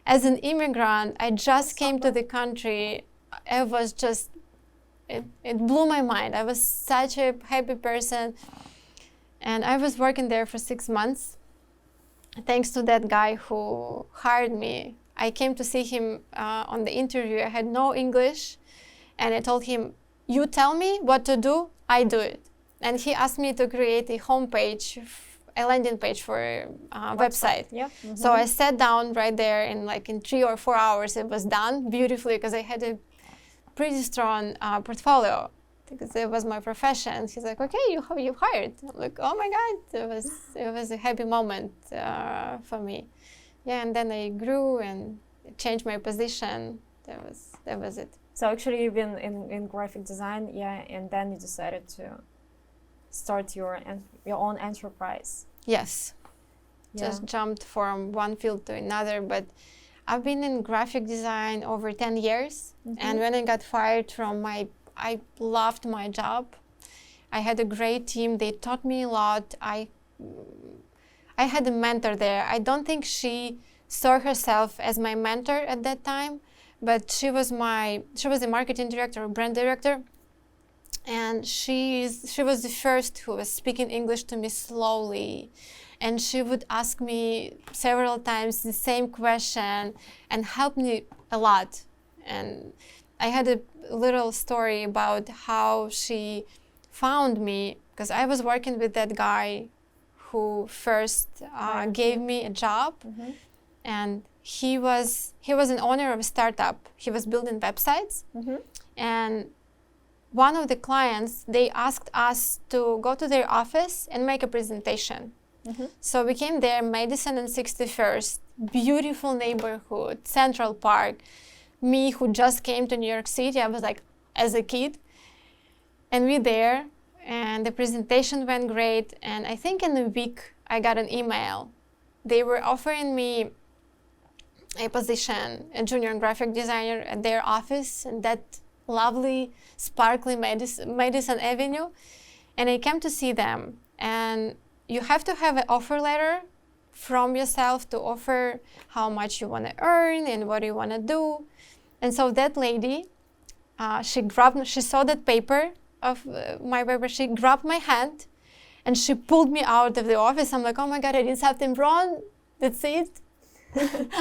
S1: As an immigrant, I just came to the country. It was just, it blew my mind. I was such a happy person. And I was working there for 6 months. Thanks to that guy who hired me. I came to see him on the interview. I had no English, and I told him, you tell me what to do, I do it. And he asked me to create a homepage, a landing page for a website.
S2: Yeah.
S1: So I sat down right there, and in 3 or 4 hours it was done beautifully, because I had a pretty strong portfolio, because it was my profession. He's like, okay, you hired. I'm like, oh my God, it was a happy moment for me. Yeah, and then I grew and changed my position. That was it.
S2: So actually you've been in graphic design, yeah, and then you decided to start your own enterprise.
S1: Yes.
S2: Yeah.
S1: Just jumped from one field to another, but I've been in graphic design over 10 years. And when I got fired I loved my job. I had a great team. They taught me a lot. I had a mentor there. I don't think she saw herself as my mentor at that time, but she was the marketing director or brand director, and she was the first who was speaking English to me slowly, and she would ask me several times the same question and help me a lot. And I had a little story about how she found me, because I was working with that guy who first gave me a job, and he was an owner of a startup. He was building websites, and one of the clients, they asked us to go to their office and make a presentation. So we came there, Madison and 61st, beautiful neighborhood, Central Park. Me, who just came to New York City, I was like, as a kid. And we're there, and the presentation went great. And I think in a week, I got an email. They were offering me a position, a junior graphic designer at their office in that lovely, sparkly Madison Avenue. And I came to see them. And you have to have an offer letter from yourself to offer how much you want to earn and what you want to do. And so that lady, she saw that paper of my paper, she grabbed my hand and she pulled me out of the office. I'm like, oh my God, I did something wrong. That's it.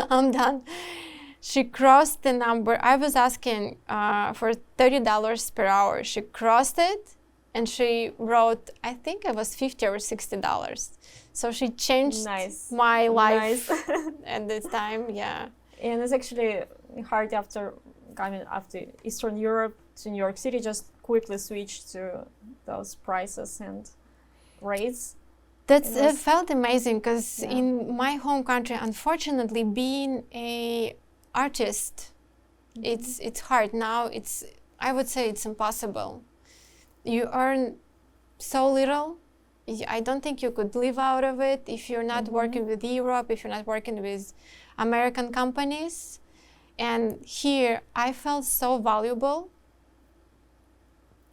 S1: I'm done. She crossed the number. I was asking for $30 per hour. She crossed it and she wrote, I think it was $50 or $60. So she changed my life at this time, yeah.
S2: And it's actually hard after coming after Eastern Europe to New York City, just quickly switch to those prices and rates.
S1: It felt amazing because in my home country, unfortunately, being a artist, it's hard now. I would say it's impossible. You earn so little. I don't think you could live out of it if you're not working with Europe, if you're not working with American companies. And here, I felt so valuable.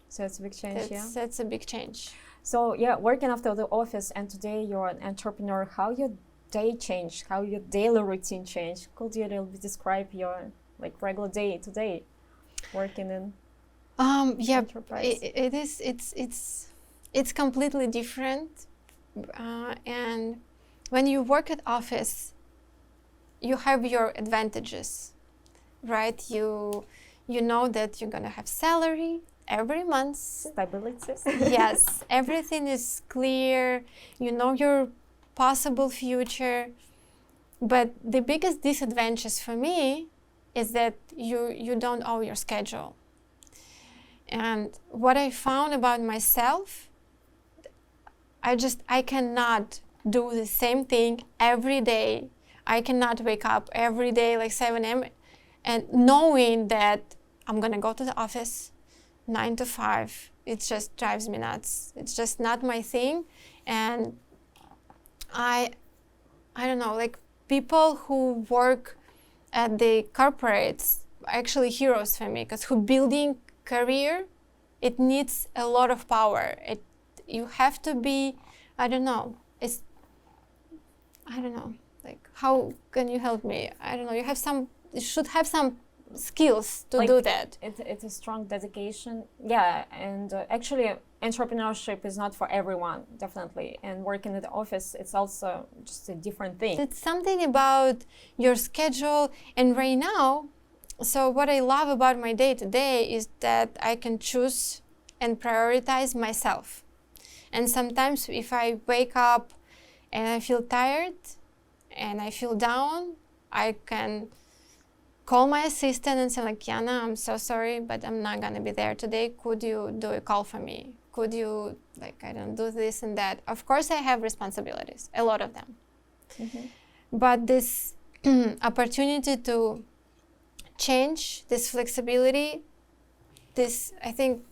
S2: So it's a big change,
S1: That's a big change.
S2: So yeah, working after the office and today you're an entrepreneur, how your day changed, how your daily routine changed? Could you a little bit describe your regular day today working in enterprise?
S1: It's completely different. And when you work at office, you have your advantages, right? You know that you're gonna have salary every month.
S2: Stability.
S1: Yes, everything is clear. You know your possible future. But the biggest disadvantage for me is that you don't know your schedule. And what I found about myself, I cannot do the same thing every day. I cannot wake up every day like 7 a.m. and knowing that I'm gonna go to the office 9 to 5. It just drives me nuts. It's just not my thing. And I don't know, like people who work at the corporates are actually heroes for me because who building career, it needs a lot of power. You have to be, I don't know, like how can you help me? I don't know, you should have some skills to do that.
S2: It's a strong dedication. Yeah, and actually entrepreneurship is not for everyone, definitely. And working at the office, it's also just a different thing.
S1: It's something about your schedule. And right now, so what I love about my day-to-day is that I can choose and prioritize myself. And sometimes if I wake up and I feel tired and I feel down, I can call my assistant and say like, Yana, I'm so sorry, but I'm not gonna be there today. Could you do a call for me? Could you, I don't do this and that. Of course I have responsibilities, a lot of them. But this opportunity to change, this flexibility, I think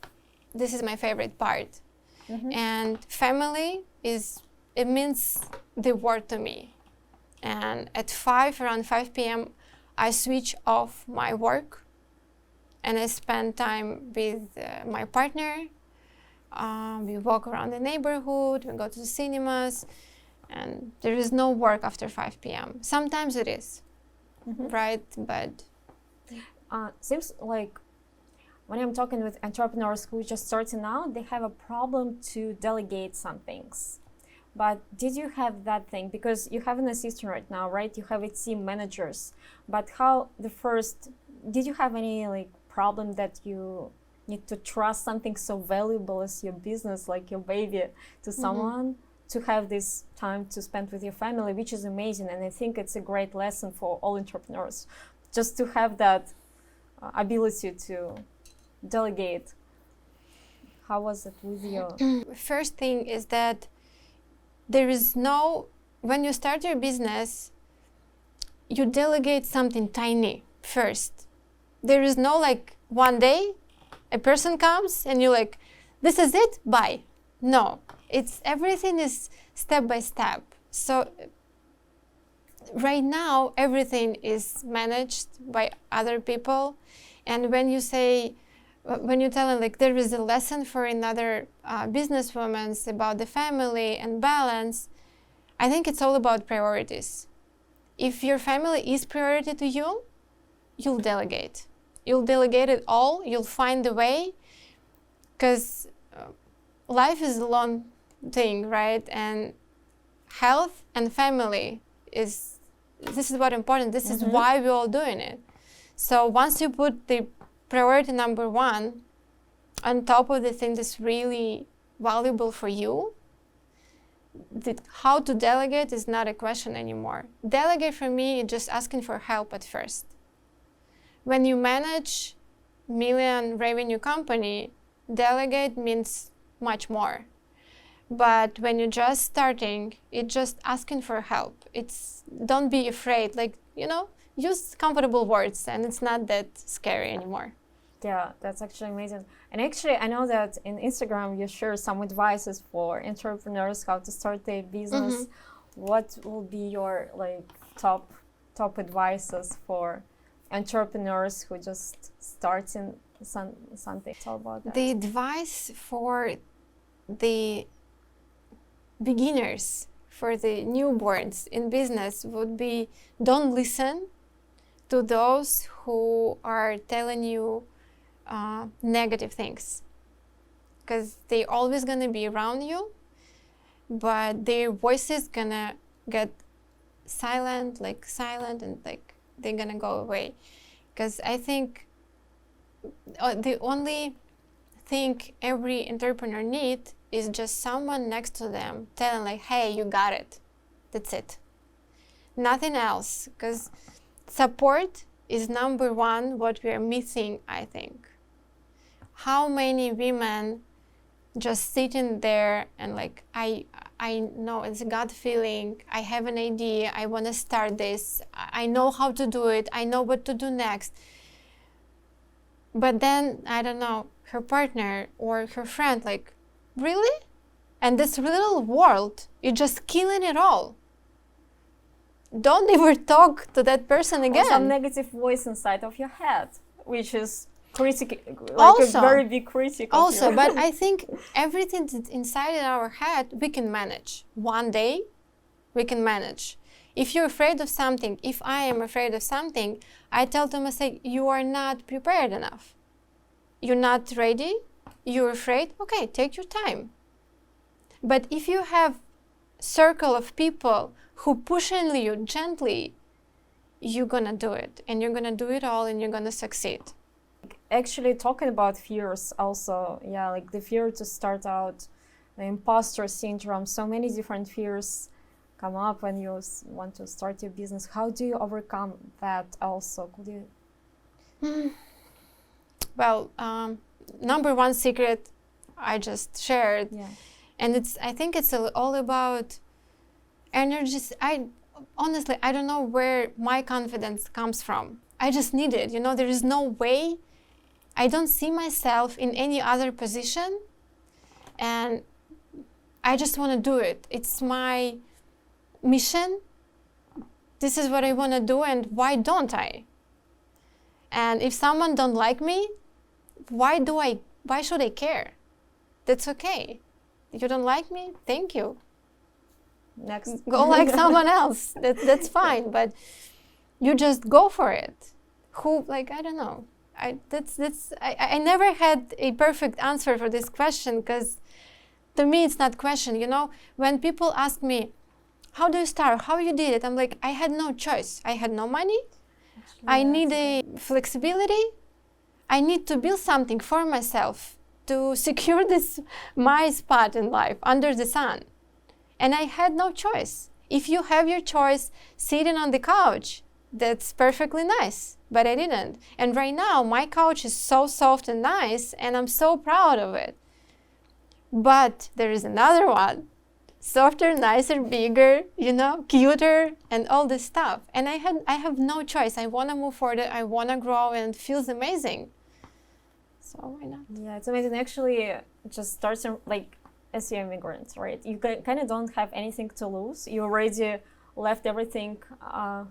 S1: this is my favorite part. And family it means the world to me. And at around 5 p.m., I switch off my work and I spend time with my partner. We walk around the neighborhood, we go to the cinemas, and there is no work after 5 p.m. Sometimes it is, right? But
S2: seems like when I'm talking with entrepreneurs who are just starting out, they have a problem to delegate some things. But did you have that thing? Because you have an assistant right now, right? You have a team managers. But did you have any problem that you need to trust something so valuable as your business, like your baby, to someone to have this time to spend with your family, which is amazing. And I think it's a great lesson for all entrepreneurs, just to have that ability to delegate. How was it with you?
S1: First thing is that when you start your business, you delegate something tiny first. There is no one day A person comes and you're like, this is it, bye. No, everything is step by step. So right now, everything is managed by other people. And when you tell them like there is a lesson for another businesswoman about the family and balance, I think it's all about priorities. If your family is priority to you, you'll delegate. You'll delegate it all. You'll find a way, because life is a long thing, right? And health and family this is what important. This is why we're all doing it. So once you put the priority number one on top of the thing that's really valuable for you, how to delegate is not a question anymore. Delegate for me is just asking for help at first. When you manage million revenue company, delegate means much more. But when you're just starting, it's just asking for help. Don't be afraid, use comfortable words, and it's not that scary anymore.
S2: Yeah, that's actually amazing. And actually, I know that in Instagram you share some advices for entrepreneurs how to start a business. What will be your top advices for entrepreneurs who just starting something? Tell about that.
S1: The advice for the beginners, for the newborns in business would be, don't listen to those who are telling you negative things, because they're always going to be around you, but their voice is going to get silent, and they're going to go away. Because I think the only thing every entrepreneur needs is just someone next to them telling hey, you got it. That's it. Nothing else. Because support is number one what we are missing, I think. How many women just sitting there and I know it's a gut feeling, I have an idea, I want to start this, I know how to do it, I know what to do next. But then, I don't know, her partner or her friend, really? And this little world, you're just killing it all. Don't ever talk to that person again.
S2: Or some negative voice inside of your head, which is critical,
S1: also,
S2: a very big critic.
S1: Also, but I think everything that's inside in our head, we can manage. One day, we can manage. If you're afraid of something, if I am afraid of something, I tell to myself, you are not prepared enough. You're not ready, you're afraid, okay, take your time. But if you have a circle of people who pushing you gently, you're gonna do it, and you're gonna do it all, and you're gonna succeed.
S2: Actually, talking about fears also, the fear to start out, the imposter syndrome, so many different fears come up when you want to start your business. How do you overcome that also? Could you?
S1: Well, number one secret I just shared, and I think it's all about energies. Honestly, I don't know where my confidence comes from. I just need it. There is no way. I don't see myself in any other position, and I just want to do it. It's my mission. This is what I want to do, and why don't I? And if someone don't like me, why should I care? That's okay. If you don't like me, thank you.
S2: Next.
S1: Go like someone else. That's fine, but you just go for it. I don't know. I never had a perfect answer for this question, because to me it's not question. When people ask me, how do you start? How you did it? I'm like, I had no choice. I had no money. I need a flexibility. I need to build something for myself to secure my spot in life under the sun. And I had no choice. If you have your choice sitting on the couch, that's perfectly nice, but I didn't. And right now, my couch is so soft and nice, and I'm so proud of it. But there is another one, softer, nicer, bigger, cuter, and all this stuff. And I have no choice. I want to move forward. I want to grow, and it feels amazing. So why not?
S2: Yeah, it's amazing. Actually, just starting like as you're immigrant, right? You kind of don't have anything to lose. You already left everything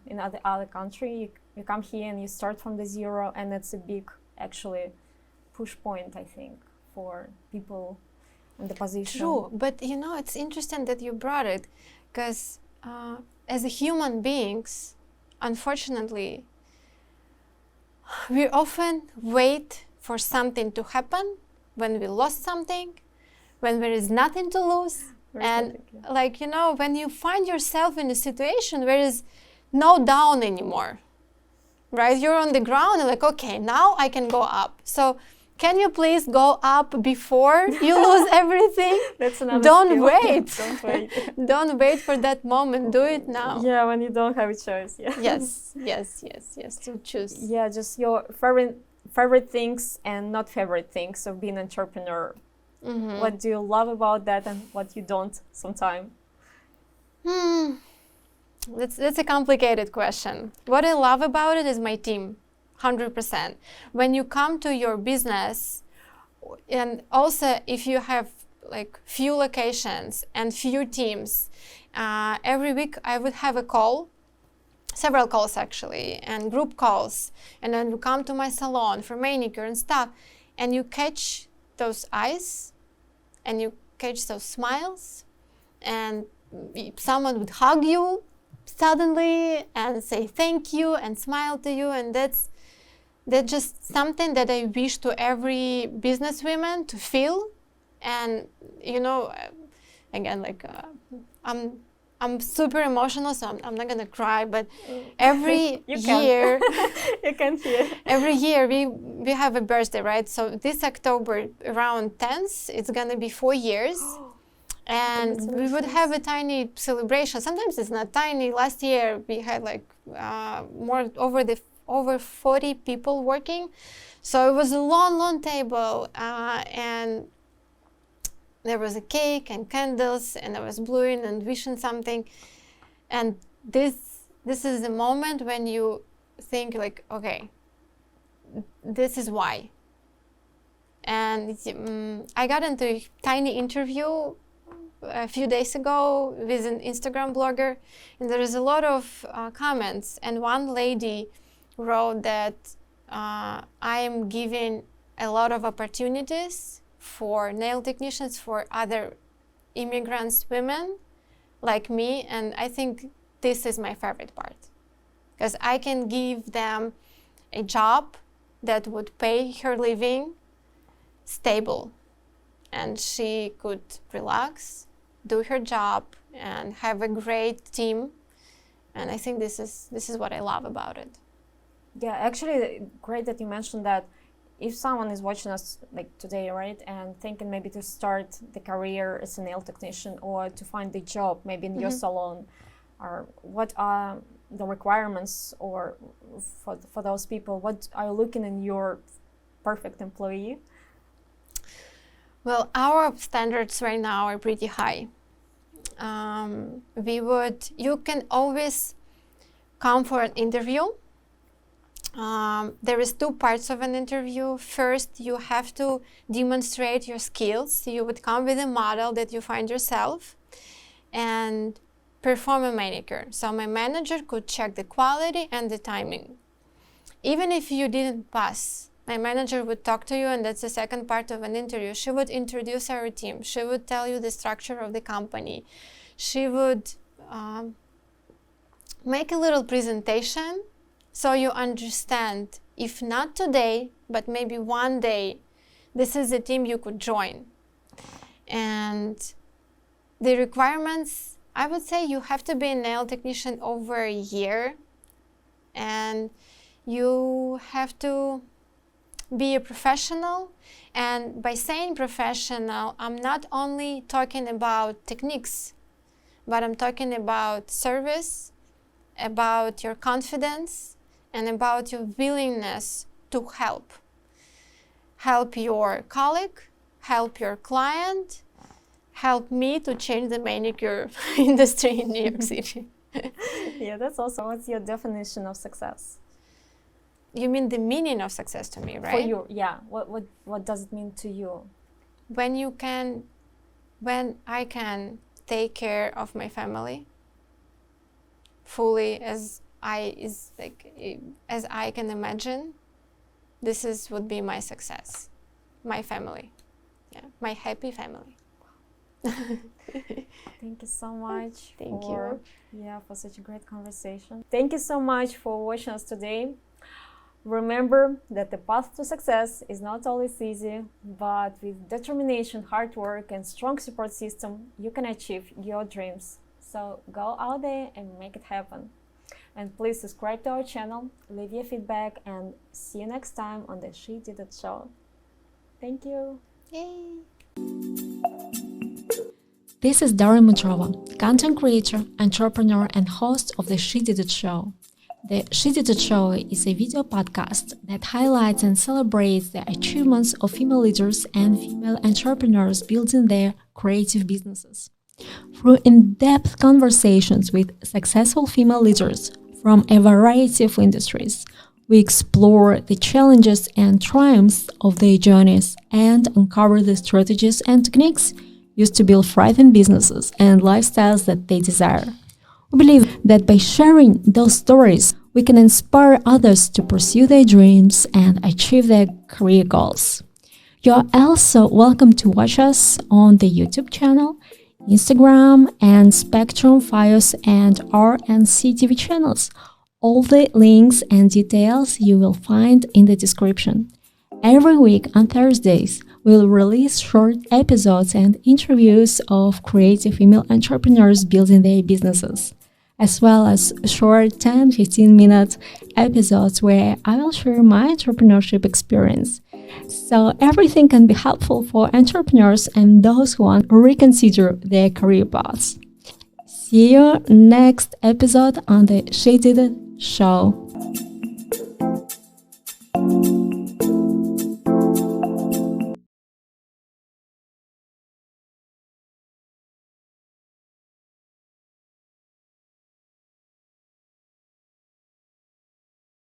S2: in other country. You come here and you start from the zero, and it's a big actually push point, I think, for people in the position.
S1: True, but you know, it's interesting that you brought it, because as a human beings, unfortunately, we often wait for something to happen when we lost something, when there is nothing to lose. And like, you know, when you find yourself in a situation where there is no down anymore, right? You're on the ground and like, okay, now I can go up. So can you please go up before you lose everything?
S2: That's another
S1: Don't
S2: skill.
S1: wait.
S2: Don't wait.
S1: Don't wait for that moment. Do it now.
S2: Yeah, when you don't have a choice. Yeah.
S1: Yes. To choose.
S2: Yeah, just your favorite things and not favorite things of being an entrepreneur.
S1: Mm-hmm.
S2: What do you love about that and what you don't sometimes?
S1: That's a complicated question. What I love about it is my team, 100%. When you come to your business, and also if you have like few locations and few teams, every week I would have a call, several calls actually, and group calls, and then you come to my salon for manicure and stuff, and you catch those eyes and you catch those smiles, and someone would hug you suddenly and say thank you and smile to you, and that's just something that I wish to every businesswoman to feel. And you know, again, like I'm super emotional, so I'm not gonna cry, but every year
S2: you can hear.
S1: Every year we have a birthday, right? So this October around 10th, it's gonna be 4 years. And we would have a tiny celebration. Sometimes it's not tiny. Last year we had like over 40 people working. So it was a long table, and there was a cake and candles, and I was blowing and wishing something. And this is the moment when you think like, okay, this is why. And I got into a tiny interview a few days ago with an Instagram blogger, and there is a lot of comments, and one lady wrote that I am giving a lot of opportunities for nail technicians, for other immigrants, women like me, and I think this is my favorite part, because I can give them a job that would pay her living, stable, and she could relax, do her job, and have a great team. And I think this is what I love about it.
S2: Yeah, actually, great that you mentioned that. If someone is watching us like today, right, and thinking maybe to start the career as a nail technician or to find a job maybe in your salon, or what are the requirements, or for those people, what are you looking in your perfect employee?
S1: Well, our standards right now are pretty high. You can always come for an interview. There is 2 parts of an interview. First, you have to demonstrate your skills. You would come with a model that you find yourself and perform a manicure. So my manager could check the quality and the timing. Even if you didn't pass, my manager would talk to you, and that's the second part of an interview. She would introduce our team. She would tell you the structure of the company. She would make a little presentation so you understand, if not today, but maybe one day, this is a team you could join. And the requirements, I would say you have to be a nail technician over a year, and you have to be a professional. And by saying professional, I'm not only talking about techniques, but I'm talking about service, about your confidence, and about your willingness to help. Help your colleague, help your client, help me to change the manicure industry in New York City.
S2: Yeah, that's also, what's your definition of success?
S1: You mean the meaning of success to me, right?
S2: For you, yeah. What does it mean to you?
S1: When I can take care of my family fully as I can imagine, would be my success, my family, my happy family.
S2: Thank you so much.
S1: Thank you.
S2: For such a great conversation. Thank you so much for watching us today. Remember that the path to success is not always easy, but with determination, hard work, and strong support system, you can achieve your dreams. So go out there and make it happen. And please subscribe to our channel, leave your feedback, and see you next time on the She Did It show. Thank you.
S1: Yay!
S3: This is Daria Mutrova, content creator, entrepreneur, and host of the She Did It show. The She Did It show is a video podcast that highlights and celebrates the achievements of female leaders and female entrepreneurs building their creative businesses. Through in-depth conversations with successful female leaders from a variety of industries, we explore the challenges and triumphs of their journeys and uncover the strategies and techniques used to build thriving businesses and lifestyles that they desire. We believe that by sharing those stories, we can inspire others to pursue their dreams and achieve their career goals. You're also welcome to watch us on the YouTube channel, Instagram, and Spectrum, Fios, and RNC TV channels. All the links and details you will find in the description. Every week on Thursdays, we'll release short episodes and interviews of creative female entrepreneurs building their businesses, as well as short 10-15 minute episodes where I will share my entrepreneurship experience. So everything can be helpful for entrepreneurs and those who want to reconsider their career paths. See you next episode on the She Did It show.